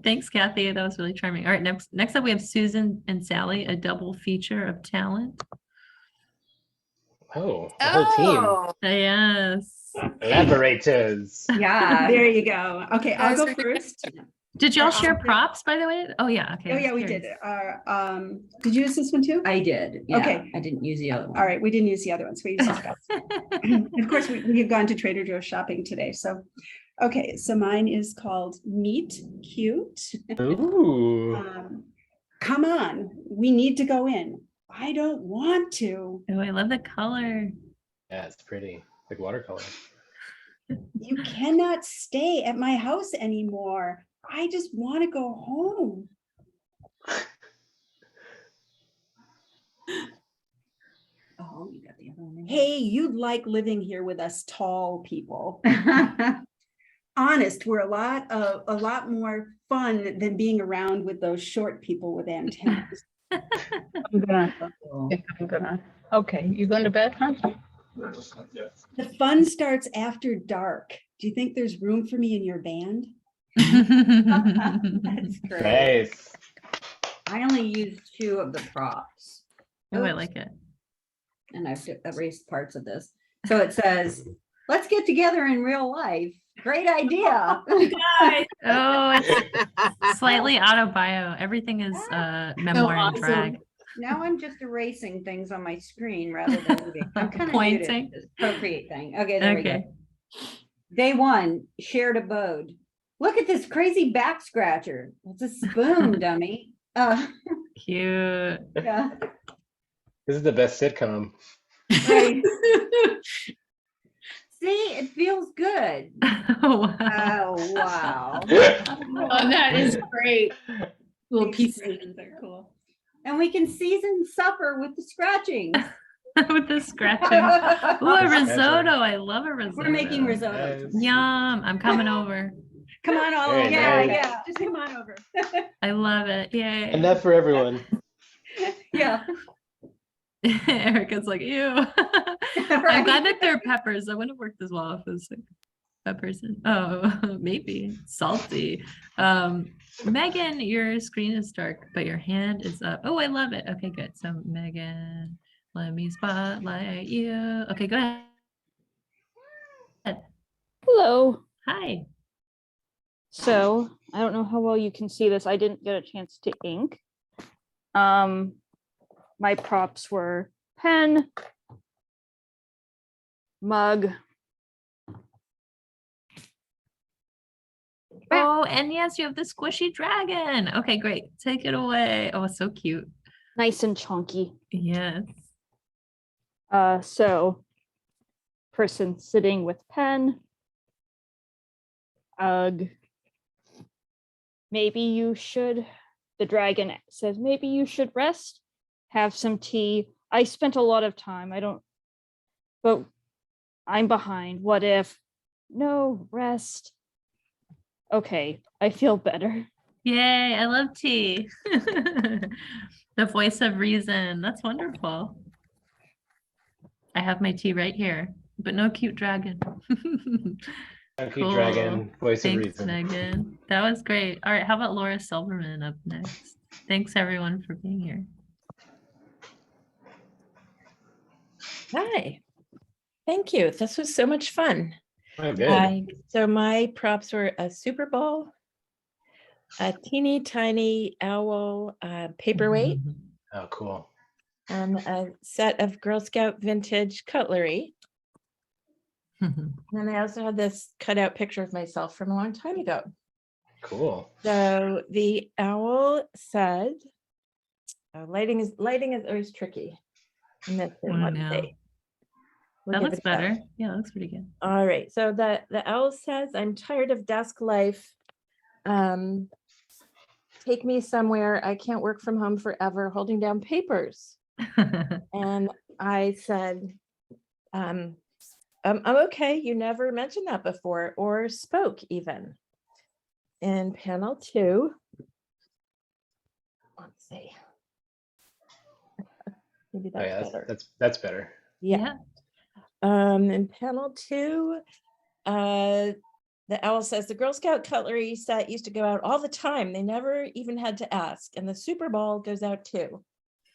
Speaker 1: Thanks, Kathy. That was really charming. All right, next up we have Susan and Sally, a double feature of talent.
Speaker 2: Oh, the whole
Speaker 1: Yes.
Speaker 2: team. Collaborators.
Speaker 3: Yeah, there you go. Okay, I'll go first.
Speaker 1: Did y'all share props, by the way? Oh yeah. Okay.
Speaker 3: Oh, yeah, we did. Did you use this one too?
Speaker 9: I did. Yeah,
Speaker 3: Okay.
Speaker 9: I didn't use the other one.
Speaker 3: All right, we didn't use the other ones. We used this. Of course, we have gone to Trader Joe's shopping today. So, okay, so mine is called Meet Cute.
Speaker 2: Ooh.
Speaker 3: Come on, we need to go in. I don't want to.
Speaker 1: Oh, I love the color.
Speaker 2: Yeah, it's pretty. Like watercolor.
Speaker 3: You cannot stay at my house anymore. I just want to go home.
Speaker 9: Oh, you got the other one.
Speaker 3: Hey, you'd like living here with us tall people. Honest, we're a lot more fun than being around with those short people with antennas.
Speaker 6: Okay, you going to bed, huh?
Speaker 3: The fun starts after dark. Do you think there's room for me in your band?
Speaker 9: That's great.
Speaker 2: Nice.
Speaker 9: I only used 2 of the props.
Speaker 1: Oh, I like it.
Speaker 9: And I've erased parts of this. So it says, let's get together in real life. Great idea.
Speaker 1: Oh, it's slightly autobio. Everything is memoir and
Speaker 8: awesome.
Speaker 1: drag.
Speaker 9: Now I'm just erasing things on my screen rather than moving. I'm kind of
Speaker 1: Pointing.
Speaker 9: this Procreate thing. Okay, there we go.
Speaker 1: Okay.
Speaker 9: Day 1, shared abode. Look at this crazy back scratcher. It's a spoon, dummy.
Speaker 1: Cute.
Speaker 9: Yeah.
Speaker 2: This is the best sitcom.
Speaker 9: Right. See, it feels good.
Speaker 1: Oh, wow.
Speaker 9: Oh, wow.
Speaker 8: Oh, that is great. Little pieces.
Speaker 1: They're cool.
Speaker 9: And we can season supper with the scratching.
Speaker 1: With the scratching. Ooh, a risotto. I love a risotto.
Speaker 9: We're making risotto.
Speaker 2: Nice.
Speaker 1: Yum. I'm coming over.
Speaker 3: Come on, all
Speaker 2: Very
Speaker 3: over.
Speaker 9: Yeah,
Speaker 2: nice.
Speaker 9: yeah.
Speaker 3: Just come on over.
Speaker 1: I love it. Yay.
Speaker 2: Enough for everyone.
Speaker 9: Yeah.
Speaker 1: Erica's like, ew. I'm glad that they're peppers. That wouldn't have worked as well if it was like peppers. Oh, maybe salty. Megan, your screen is dark, but your hand is up. Oh, I love it. Okay, good. So Megan, let me spotlight you. Okay, go ahead.
Speaker 5: Hello.
Speaker 1: Hi.
Speaker 5: So I don't know how well you can see this. I didn't get a chance to ink. My props were pen,
Speaker 10: mug.
Speaker 1: Oh, and yes, you have the squishy dragon. Okay, great. Take it away. Oh, it's so cute.
Speaker 10: Nice and chunky.
Speaker 1: Yes.
Speaker 10: So person sitting with pen. Ugh. Maybe you should, the dragon says, maybe you should rest, have some tea. I spent a lot of time. But I'm behind. What if? No, rest. Okay, I feel better.
Speaker 1: Yay, I love tea. The voice of reason. That's wonderful. I have my tea right here, but no cute dragon.
Speaker 2: Chunky
Speaker 1: Cool.
Speaker 2: dragon, voice of
Speaker 1: Thanks,
Speaker 2: reason.
Speaker 1: Megan. That was great. All right, how about Laura Silverman up next? Thanks everyone for being here.
Speaker 11: Hi. Thank you. This was so much fun.
Speaker 2: Oh, good.
Speaker 11: So my props were a Super Bowl, a teeny tiny owl paperweight,
Speaker 2: Oh, cool.
Speaker 11: and a set of Girl Scout vintage cutlery. And then I also had this cutout picture of myself from a long time ago.
Speaker 2: Cool.
Speaker 11: So the owl said, lighting is always tricky. And that's
Speaker 1: Oh,
Speaker 11: one
Speaker 1: no.
Speaker 11: day. We'll
Speaker 1: That
Speaker 11: give
Speaker 1: looks
Speaker 11: it a shot.
Speaker 1: better. Yeah, that looks pretty good.
Speaker 11: All right. So the owl says, I'm tired of desk life. Take me somewhere. I can't work from home forever holding down papers. And I said, I'm okay. You never mentioned that before or spoke even. In panel 2, let's see. Maybe
Speaker 2: Oh,
Speaker 11: that's
Speaker 2: yeah,
Speaker 11: better.
Speaker 2: that's better.
Speaker 11: Yeah. In panel 2, the owl says the Girl Scout cutlery set used to go out all the time. They never even had to ask. And the Super Bowl goes out too.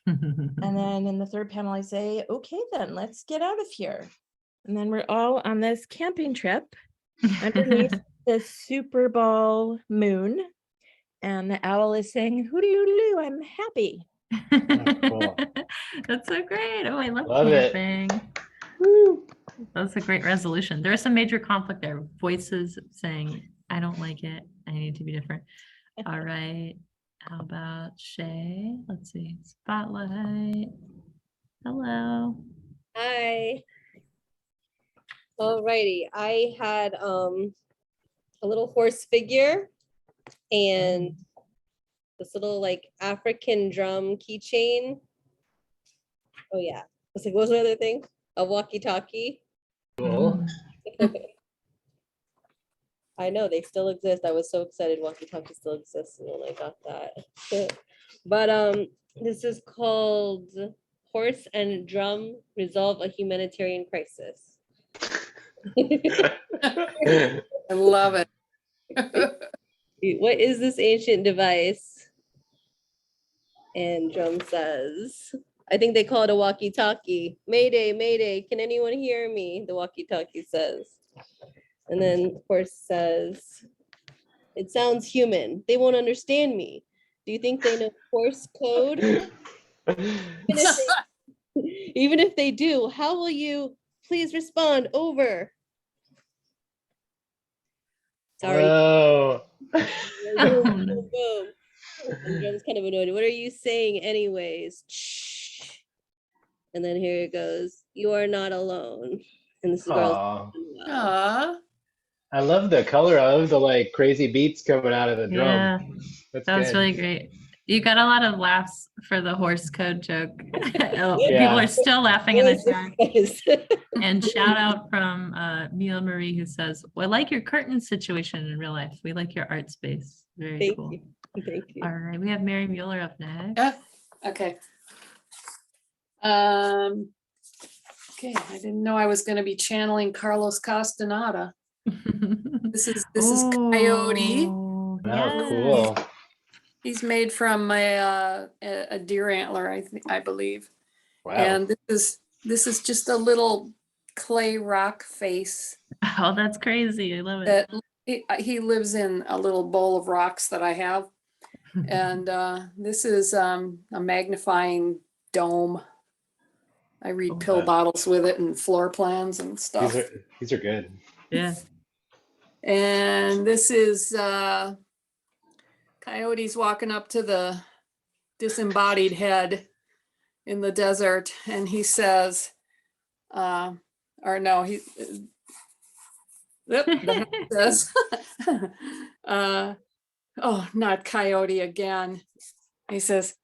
Speaker 11: And then in the third panel, I say, okay, then let's get out of here. And then we're all on this camping trip underneath the Super Bowl moon. And the owl is saying, hoo-doo-doo, I'm happy.
Speaker 2: Cool.
Speaker 1: That's so great. Oh, I love
Speaker 2: it.
Speaker 1: camping. That's a great resolution. There is some major conflict there. Voices saying, I don't like it. I need to be different. All right. How about Shay? Let's see. Spotlight. Hello.
Speaker 12: Hi. Alrighty. I had a little horse figure and this little like African drum keychain. Oh yeah. I was like, what was the other thing? A walkie-talkie.
Speaker 2: Cool.
Speaker 12: I know they still exist. I was so excited walkie-talkie still exists when I got that. But this is called Horse and Drum Resolve a Humanitarian Crisis.
Speaker 13: I love it.
Speaker 12: What is this ancient device? And Drum says, I think they call it a walkie-talkie. Mayday, mayday, can anyone hear me? The walkie-talkie says. And then Horse says, it sounds human. They won't understand me. Do you think they know Horse code? Even if they do, how will you please respond? Over. Sorry.
Speaker 2: Oh.
Speaker 12: Boom, boom, boom. And Drum's kind of annoyed. What are you saying anyways? Shh. And then here it goes. You are not alone. And this is girl.
Speaker 13: Aw.
Speaker 2: I love the color. I love the like crazy beats coming out of the drum.
Speaker 1: Yeah,
Speaker 2: That's
Speaker 1: that was
Speaker 2: good.
Speaker 1: really great. You got a lot of laughs for the horse code joke. People
Speaker 2: Yeah.
Speaker 1: are still laughing in the chat. And shout out from Neil Marie who says, well, I like your curtain situation in real life. We like your art space. Very
Speaker 12: Thank
Speaker 1: cool.
Speaker 12: you. Thank you.
Speaker 1: All right, we have Mary Mueller up next.
Speaker 13: Yeah. Okay. Okay, I didn't know I was going to be channeling Carlos Castaneda. This is Coyote.
Speaker 1: Oh,
Speaker 2: Oh, cool.
Speaker 13: He's made from a deer antler, I believe.
Speaker 2: Wow.
Speaker 13: And this is just a little clay rock face.
Speaker 1: Oh, that's crazy. I love it.
Speaker 13: That he lives in a little bowl of rocks that I have. And this is a magnifying dome. I read
Speaker 1: Oh,
Speaker 13: pill
Speaker 2: wow.
Speaker 13: bottles with it and floor plans and stuff.
Speaker 2: These are good.
Speaker 1: Yeah.
Speaker 13: And this is Coyote's walking up to the disembodied head in the desert, and he says, or no, he, yep, the head says, oh, not Coyote again. He says,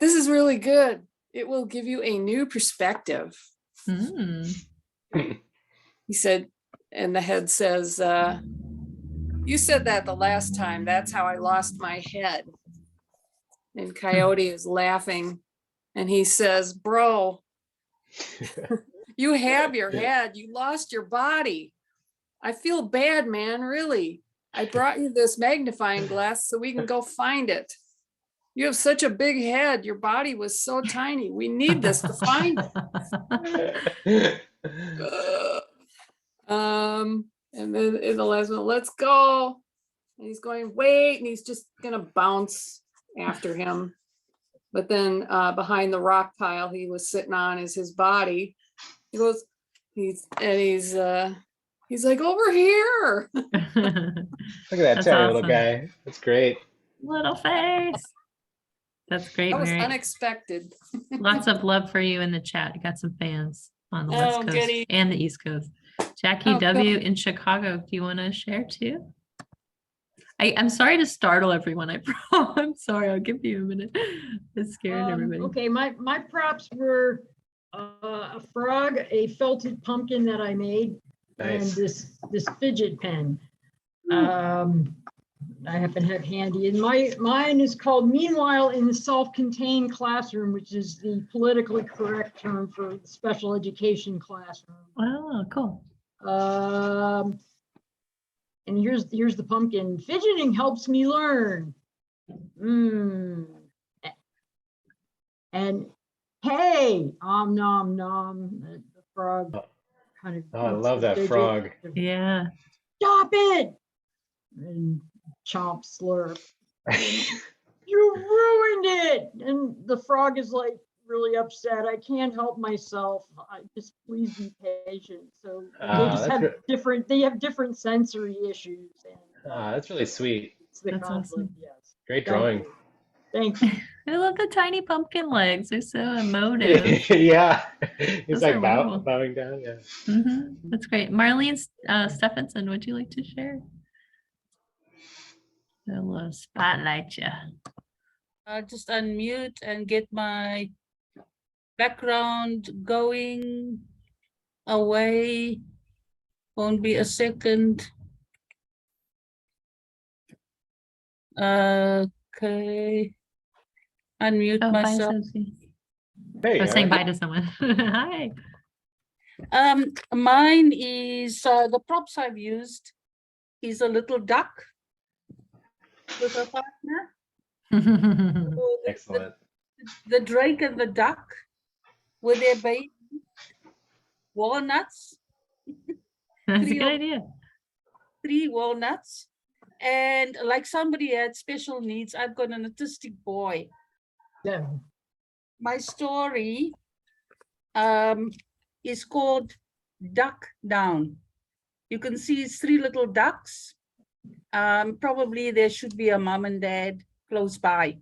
Speaker 13: this is really good. It will give you a new perspective.
Speaker 1: Mm.
Speaker 13: He said, and the head says, you said that the last time. That's how I lost my head. And Coyote is laughing. And he says, bro, you have your head. You lost your body. I feel bad, man, really. I brought you this magnifying glass so we can go find it. You have such a big head. Your body was so tiny. We need this to find it. And then in the last one, let's go. And he's going, wait, and he's just gonna bounce after him. But then behind the rock pile he was sitting on is his body. He goes, he's like, over here.
Speaker 2: Look at that
Speaker 1: That's
Speaker 2: tiny little
Speaker 1: awesome.
Speaker 2: guy. That's great.
Speaker 1: Little face. That's great,
Speaker 13: That was
Speaker 1: Mary.
Speaker 13: unexpected.
Speaker 1: Lots of love for you in the chat. You got some fans on the West
Speaker 13: Oh,
Speaker 1: Coast
Speaker 13: goody.
Speaker 1: and the East Coast. Jackie
Speaker 13: Oh,
Speaker 1: W in Chicago. Do you want to share too? I'm sorry to startle everyone. I'm sorry. I'll give you a minute. It scared everybody.
Speaker 14: Okay, my props were a frog, a felted pumpkin that I made,
Speaker 2: Nice.
Speaker 14: and this fidget pen. I happen to have handy, and mine is called "Meanwhile in the Self-Contained Classroom," which is the politically correct term for the special education classroom.
Speaker 1: Oh, cool.
Speaker 14: And here's the pumpkin. Fidgeting helps me learn. And hey, nom nom. The frog kind of.
Speaker 2: Oh, I
Speaker 14: eats
Speaker 2: love
Speaker 14: the
Speaker 2: that
Speaker 14: fidget.
Speaker 2: frog.
Speaker 1: Yeah.
Speaker 14: Stop it! And chomp slurp. You ruined it! And the frog is like really upset. I can't help myself. I just please be patient. So they just
Speaker 2: that's
Speaker 14: have different. They have different sensory issues. And
Speaker 2: that's really sweet.
Speaker 14: it's the
Speaker 1: That's
Speaker 14: conflict.
Speaker 1: awesome.
Speaker 14: Yes.
Speaker 2: Great
Speaker 14: Thank
Speaker 2: drawing.
Speaker 14: you. Thank you.
Speaker 1: I love the tiny pumpkin legs. They're so emotive.
Speaker 2: Yeah. He's
Speaker 1: Those
Speaker 2: like
Speaker 1: are wonderful.
Speaker 2: bowing down. Yeah.
Speaker 1: That's great. Marlene Stephenson, would you like to share? I'll spotlight you.
Speaker 15: I'll just unmute and get my background going away. Won't be a second. Okay. Unmute
Speaker 1: Oh, bye,
Speaker 15: myself.
Speaker 1: Sophie.
Speaker 2: Hey,
Speaker 1: I was saying bye to someone. Hi.
Speaker 15: Mine is the props I've used is a little duck with a partner. So
Speaker 2: Excellent.
Speaker 15: the drake and the duck with their baby walnuts.
Speaker 1: That's a
Speaker 15: Three
Speaker 1: good
Speaker 15: of-
Speaker 1: idea.
Speaker 15: 3 walnuts. And like somebody had special needs, I've got an autistic boy.
Speaker 14: Yeah.
Speaker 15: My story is called Duck Down. You can see it's 3 little ducks. Probably there should be a mom and dad close by.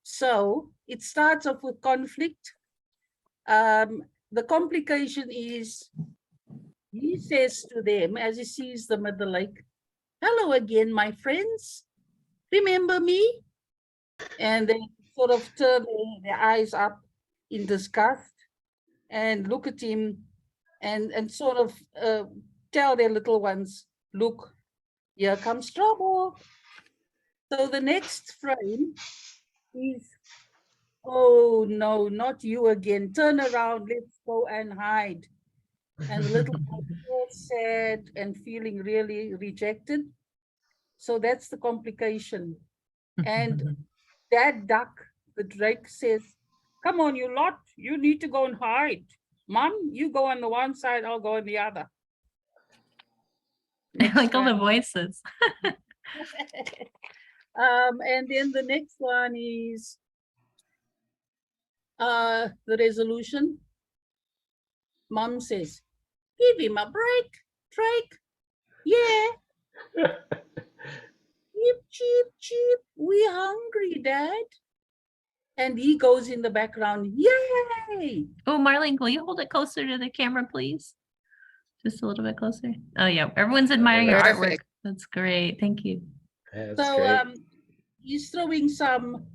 Speaker 15: So it starts off with conflict. The complication is he says to them as he sees them at the lake, "Hello again, my friends. Remember me?" And they sort of turn their eyes up in disgust and look at him and sort of tell their little ones, "Look, here comes trouble." So the next frame is, "Oh no, not you again. Turn around, let's go and hide." And the little boy is all sad and feeling really rejected. So that's the complication. And that duck, the drake, says, "Come on, you lot, you need to go and hide. Mom, you go on the one side, I'll go on the other."
Speaker 1: I like all the voices.
Speaker 15: And then the next one is the resolution. Mom says, give him a break, Drake. Yeah. Cheep, cheep, cheep. We hungry, Dad. And he goes in the background, yay!
Speaker 1: Oh, Marlene, will you hold it closer to the camera, please? Just a little bit closer. Oh, yeah. Everyone's admiring your artwork.
Speaker 13: Perfect.
Speaker 1: That's great. Thank you.
Speaker 2: Yeah, that's
Speaker 15: So
Speaker 2: great.
Speaker 15: he's throwing some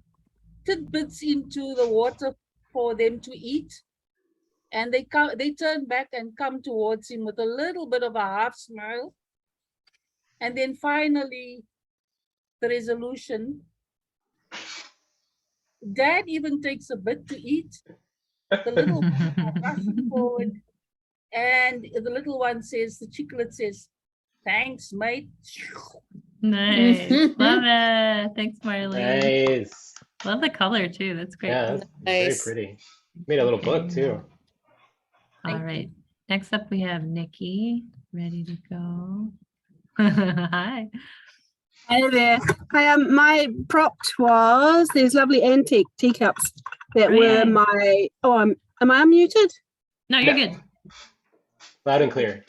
Speaker 15: tidbits into the water for them to eat. And they turn back and come towards him with a little bit of a half smile. And then finally, the resolution. Dad even takes a bit to eat. The little ones are rushing forward. And the little one says, the chiclet says, thanks, mate.
Speaker 1: Nice. Love it. Thanks, Marlene.
Speaker 2: Nice.
Speaker 1: Love the color too. That's great.
Speaker 2: Yeah, that's very
Speaker 12: Nice.
Speaker 2: pretty. Made a little book too.
Speaker 1: All right. Next up, we have Nikki ready to go. Hi.
Speaker 16: Hey there. My prompt was these lovely antique teacups that were
Speaker 1: Hooray.
Speaker 16: my. Oh, am I unmuted?
Speaker 1: No, you're
Speaker 2: Yeah.
Speaker 1: good.
Speaker 2: Loud and clear.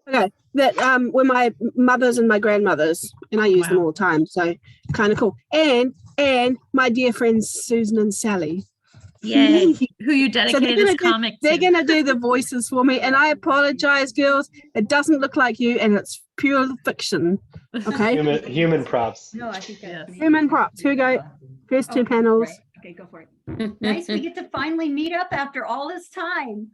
Speaker 16: Okay. That were my mother's and my grandmother's, and I use them all the time. So kind of cool. And my dear friends Susan and Sally.
Speaker 1: Yay. Who you
Speaker 16: So
Speaker 1: dedicated this comic
Speaker 16: they're
Speaker 1: to.
Speaker 16: gonna do the voices for me, and I apologize, girls. It doesn't look like you, and it's pure fiction. Okay.
Speaker 2: Human props.
Speaker 9: No, I think that's me.
Speaker 16: Human props. Here we go. First two
Speaker 9: Oh,
Speaker 16: panels.
Speaker 9: right. Okay, go for it. Nice, we get to finally meet up after all this time.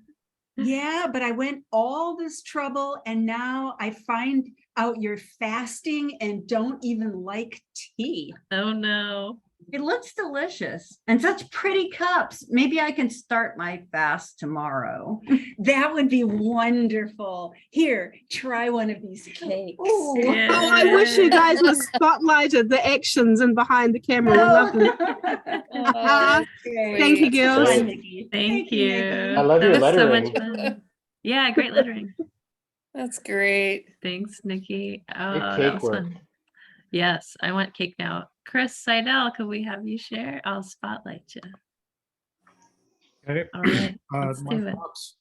Speaker 3: Yeah, but I went all this trouble and now I find out you're fasting and don't even like tea.
Speaker 1: Oh no.
Speaker 9: It looks delicious and such pretty cups. Maybe I can start my fast tomorrow.
Speaker 3: That would be wonderful. Here, try one of these cakes.
Speaker 16: Oh, I wish you guys were spotlighted the actions and behind the camera. Lovely. Thank you, girls.
Speaker 1: Thank you.
Speaker 2: I love your
Speaker 1: That was so much
Speaker 2: lettering.
Speaker 1: fun. Yeah, great lettering.
Speaker 13: That's great.
Speaker 1: Thanks, Nikki. Oh,
Speaker 2: Good
Speaker 1: that
Speaker 2: cake
Speaker 1: was
Speaker 2: work.
Speaker 1: fun. Yes, I want cake now. Chris Seidel, could we have you share? I'll spotlight you.
Speaker 17: Okay.
Speaker 1: All right, let's
Speaker 17: My
Speaker 1: do it.
Speaker 17: props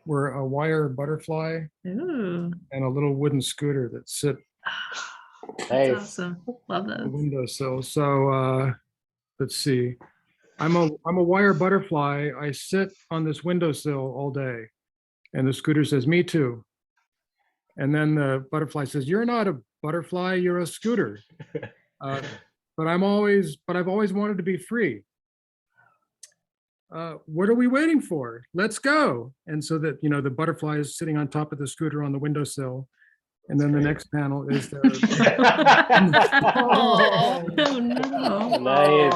Speaker 17: were a wire butterfly
Speaker 1: Ooh,
Speaker 17: and a little wooden scooter that sit
Speaker 1: that's
Speaker 2: Nice.
Speaker 1: awesome. Love
Speaker 17: on the
Speaker 1: those.
Speaker 17: windowsill. So let's see. I'm a wire butterfly. I sit on this windowsill all day. And the scooter says, me too. And then the butterfly says, you're not a butterfly, you're a scooter. But I've always wanted to be free. What are we waiting for? Let's go. And so that, the butterfly is sitting on top of the scooter on the windowsill. And then the next panel is the
Speaker 1: Oh no.
Speaker 2: Nice.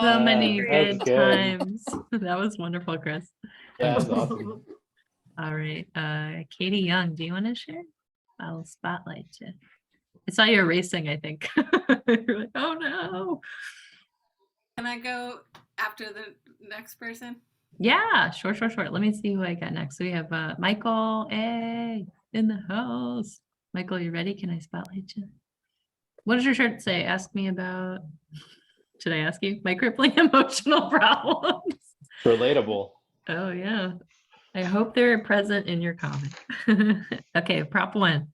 Speaker 1: So many
Speaker 2: That's
Speaker 1: good
Speaker 2: good.
Speaker 1: times. That was wonderful, Chris.
Speaker 2: Yeah, that's awesome.
Speaker 1: All right. Katie Young, do you want to share? I'll spotlight you. I saw you racing, I think. You're like, oh no.
Speaker 18: Can I go after the next person?
Speaker 1: Yeah, sure. Let me see who I got next. So we have Michael A in the house. Michael, you ready? Can I spotlight you? What does your shirt say? Ask me about, should I ask you? My crippling emotional problems.
Speaker 2: Relatable.
Speaker 1: Oh yeah. I hope they're present in your comic. Okay, prop 1.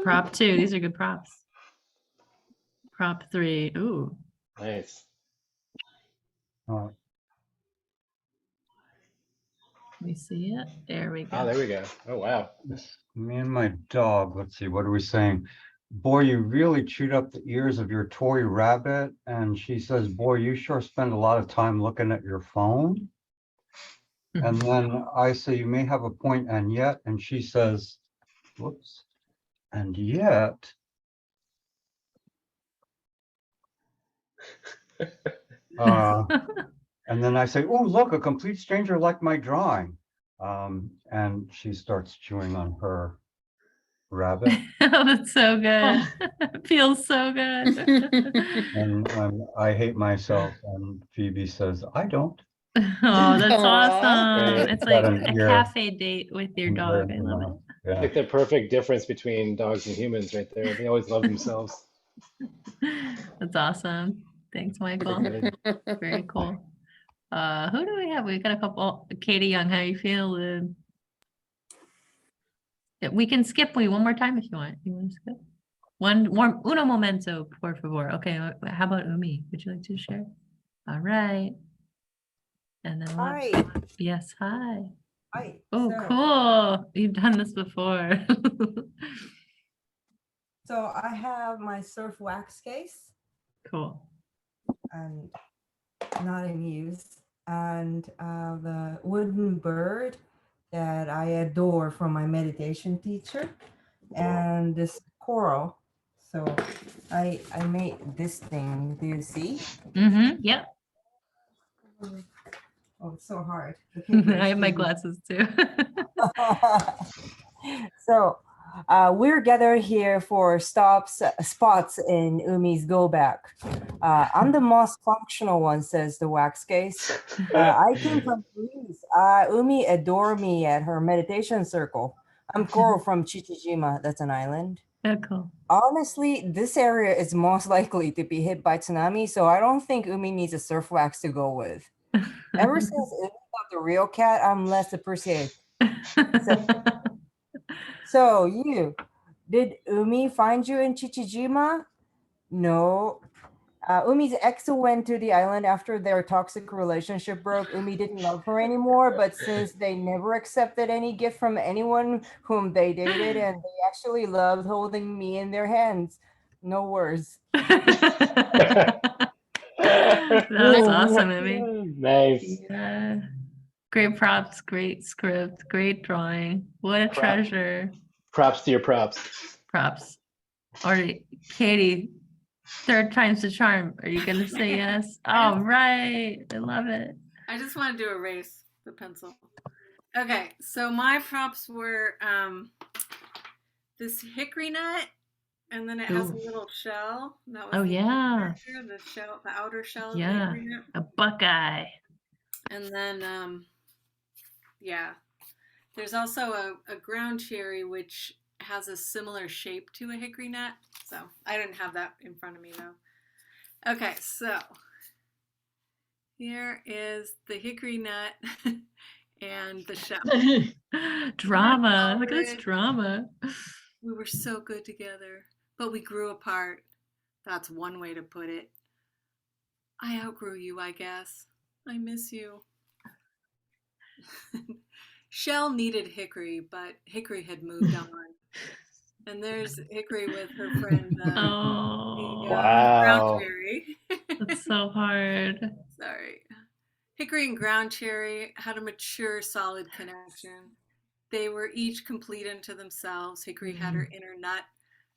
Speaker 1: Prop 2. These are good props. Prop 3. Ooh.
Speaker 2: Nice.
Speaker 1: Let me see it. There we go.
Speaker 2: Oh, there we go. Oh, wow.
Speaker 19: Me and my dog, let's see, what are we saying? Boy, you really chewed up the ears of your toy rabbit. And she says, boy, you sure spend a lot of time looking at your phone. And then I say, you may have a point, and yet, and she says, whoops, and yet. And then I say, oh, look, a complete stranger liked my drawing. And she starts chewing on her rabbit.
Speaker 1: Oh, that's so good. Feels so good.
Speaker 19: And I hate myself. And Phoebe says, I don't.
Speaker 1: Oh, that's awesome.
Speaker 2: Right.
Speaker 1: It's
Speaker 19: Got
Speaker 1: like
Speaker 19: an
Speaker 1: a
Speaker 19: ear
Speaker 1: cafe date with your dog. I love it.
Speaker 19: Yeah.
Speaker 2: Like the perfect difference between dogs and humans right there. They always love themselves.
Speaker 1: That's awesome. Thanks, Michael. Very cool. Who do we have? We got a couple. Katie Young, how you feeling? Yeah, we can skip one more time if you want. You want to skip? One more, uno momento, por favor. Okay, how about Umi? Would you like to share? All right. And then we'll have,
Speaker 9: Hi.
Speaker 1: yes, hi.
Speaker 9: Hi.
Speaker 1: Oh,
Speaker 9: So-
Speaker 1: cool. You've done this before.
Speaker 9: So I have my surf wax case
Speaker 1: Cool.
Speaker 9: and not in use, and the wooden bird that I adore from my meditation teacher, and this coral. So I made this thing. Do you see?
Speaker 1: Mm-hmm. Yep.
Speaker 9: Oh, it's so hard. The paper
Speaker 1: I
Speaker 9: is
Speaker 1: have my
Speaker 9: too big.
Speaker 1: glasses too.
Speaker 9: So we're gathered here for spots in Umi's go back. I'm the most functional one, says the wax case. I came from Greece. Umi adore me at her meditation circle. I'm Coral from Chichijima. That's an island.
Speaker 1: Yeah, cool.
Speaker 9: Honestly, this area is most likely to be hit by tsunami, so I don't think Umi needs a surf wax to go with. Ever since Umi got the real cat, I'm less appreciated. So did Umi find you in Chichijima? No. Umi's ex went to the island after their toxic relationship broke. Umi didn't love her anymore, but since they never accepted any gift from anyone whom they dated, and they actually loved holding me in their hands. No words.
Speaker 1: That's awesome, Amy.
Speaker 2: Nice.
Speaker 1: Yeah. Great props, great script, great drawing. What a treasure.
Speaker 2: Props to your props.
Speaker 1: Props. All right, Katie, third time's the charm. Are you gonna say yes? All right, I love it.
Speaker 18: I just want to do a race the pencil. Okay, so my props were this hickory nut, and then it has a
Speaker 1: Ooh.
Speaker 18: little shell. That was
Speaker 1: Oh,
Speaker 18: the
Speaker 1: yeah.
Speaker 18: picture, the shell, the outer shell of the
Speaker 1: Yeah,
Speaker 18: hickory nut.
Speaker 1: a buckeye.
Speaker 18: And then yeah, there's also a ground cherry which has a similar shape to a hickory nut. So I didn't have that in front of me though. Okay, so here is the hickory nut and the shell.
Speaker 1: Drama. Look at this drama.
Speaker 18: We were so good together, but we grew apart. That's one way to put it. I outgrew you, I guess. I miss you. Shell needed Hickory, but Hickory had moved on. And there's Hickory with her friend,
Speaker 1: Oh,
Speaker 2: Wow.
Speaker 18: Ground Cherry.
Speaker 1: that's so hard.
Speaker 18: Sorry. Hickory and Ground Cherry had a mature, solid connection. They were each complete unto themselves. Hickory had her inner nut.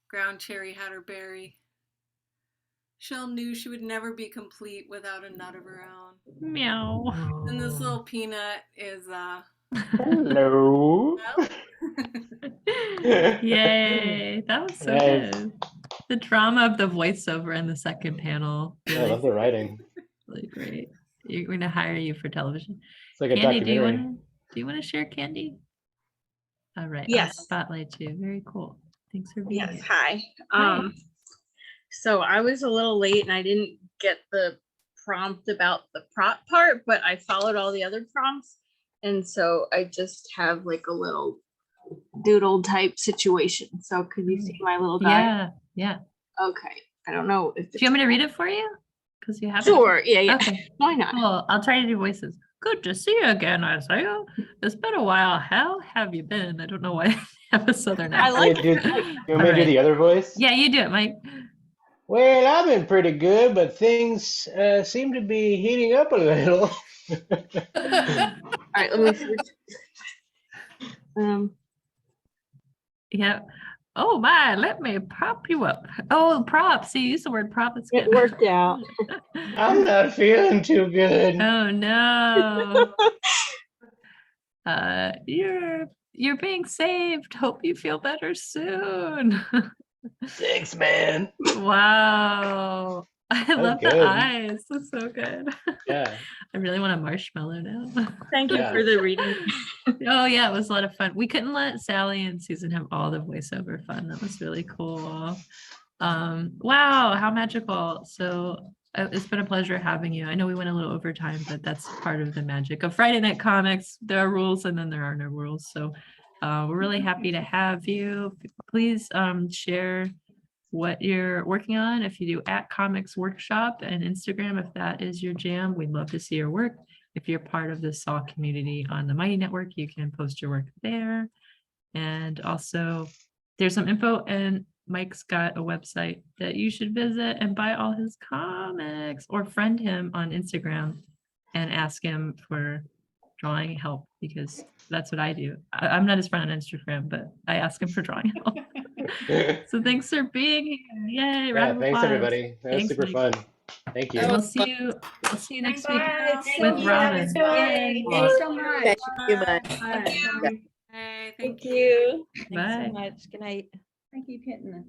Speaker 18: Ground Cherry had her berry. Shell knew she would never be complete without a nut of her own.
Speaker 1: Meow.
Speaker 18: And this little peanut is
Speaker 2: Hello.
Speaker 1: Yay, that was so
Speaker 2: Nice.
Speaker 1: good. The drama of the voiceover in the second panel.
Speaker 2: I love the writing.
Speaker 1: Really great. You're going to hire you for television.
Speaker 2: It's like a
Speaker 1: Candy,
Speaker 2: documentary.
Speaker 1: do you want to share, Candy? All right.
Speaker 20: Yes.
Speaker 1: Spotlight you. Very cool. Thanks for being
Speaker 20: Yes,
Speaker 1: here.
Speaker 20: hi.
Speaker 1: Hi.
Speaker 20: So I was a little late and I didn't get the prompt about the prop part, but I followed all the other prompts. And so I just have like a little doodle type situation. So could you see my little guy?
Speaker 1: Yeah, yeah.
Speaker 20: Okay. I don't know if
Speaker 1: Do you want me to read it for you? Because you have it.
Speaker 20: Sure. Yeah, yeah.
Speaker 1: Okay.
Speaker 20: Why not?
Speaker 1: Cool. I'll try to do voices. Good to see you again, Isaiah. It's been a while. How have you been? I don't know why I have a southern
Speaker 20: I
Speaker 1: accent.
Speaker 20: like
Speaker 2: You want me to do the other voice?
Speaker 1: Yeah, you do it, Mike.
Speaker 2: Well, I've been pretty good, but things seem to be heating up a little.
Speaker 20: All right, let me switch.
Speaker 1: Yeah. Oh my, let me prop you up. Oh, props. You used the word prop. It's
Speaker 20: It
Speaker 1: good.
Speaker 20: worked out.
Speaker 2: I'm not feeling too good.
Speaker 1: Oh no. You're being saved. Hope you feel better soon.
Speaker 2: Thanks, man.
Speaker 1: Wow. I love
Speaker 2: good.
Speaker 1: the eyes. That's so good.
Speaker 2: Yeah.
Speaker 1: I really want a marshmallow now.
Speaker 20: Thank you for the reading.
Speaker 1: Oh yeah, it was a lot of fun. We couldn't let Sally and Susan have all the voiceover fun. That was really cool. Wow, how magical. So It's been a pleasure having you. I know we went a little over time, but that's part of the magic of Friday Night Comics. There are rules and then there are no rules. So we're really happy to have you. Please share what you're working on. If you do @Comics Workshop and Instagram, if that is your jam, we'd love to see your work. If you're part of the SAW community on the Mighty Network, you can post your work there. And also there's some info, and Mike's got a website that you should visit and buy all his comics, or friend him on Instagram and ask him for drawing help, because that's what I do. I'm not his friend on Instagram, but I ask him for drawing help. So thanks for being here. Yay.
Speaker 2: Yeah,
Speaker 1: Round of
Speaker 2: thanks
Speaker 1: applause.
Speaker 2: everybody. That was
Speaker 1: Thanks,
Speaker 2: super
Speaker 1: Mike.
Speaker 2: fun. Thank you.
Speaker 1: And we'll see you next week
Speaker 12: Bye.
Speaker 1: with
Speaker 12: Thank you.
Speaker 1: Robin.
Speaker 12: Yay.
Speaker 14: Thanks so much.
Speaker 12: Thank you much.
Speaker 18: Hey,
Speaker 12: Thank you.
Speaker 11: Thanks
Speaker 1: Bye.
Speaker 11: so much. Good night.
Speaker 3: I keep hitting this.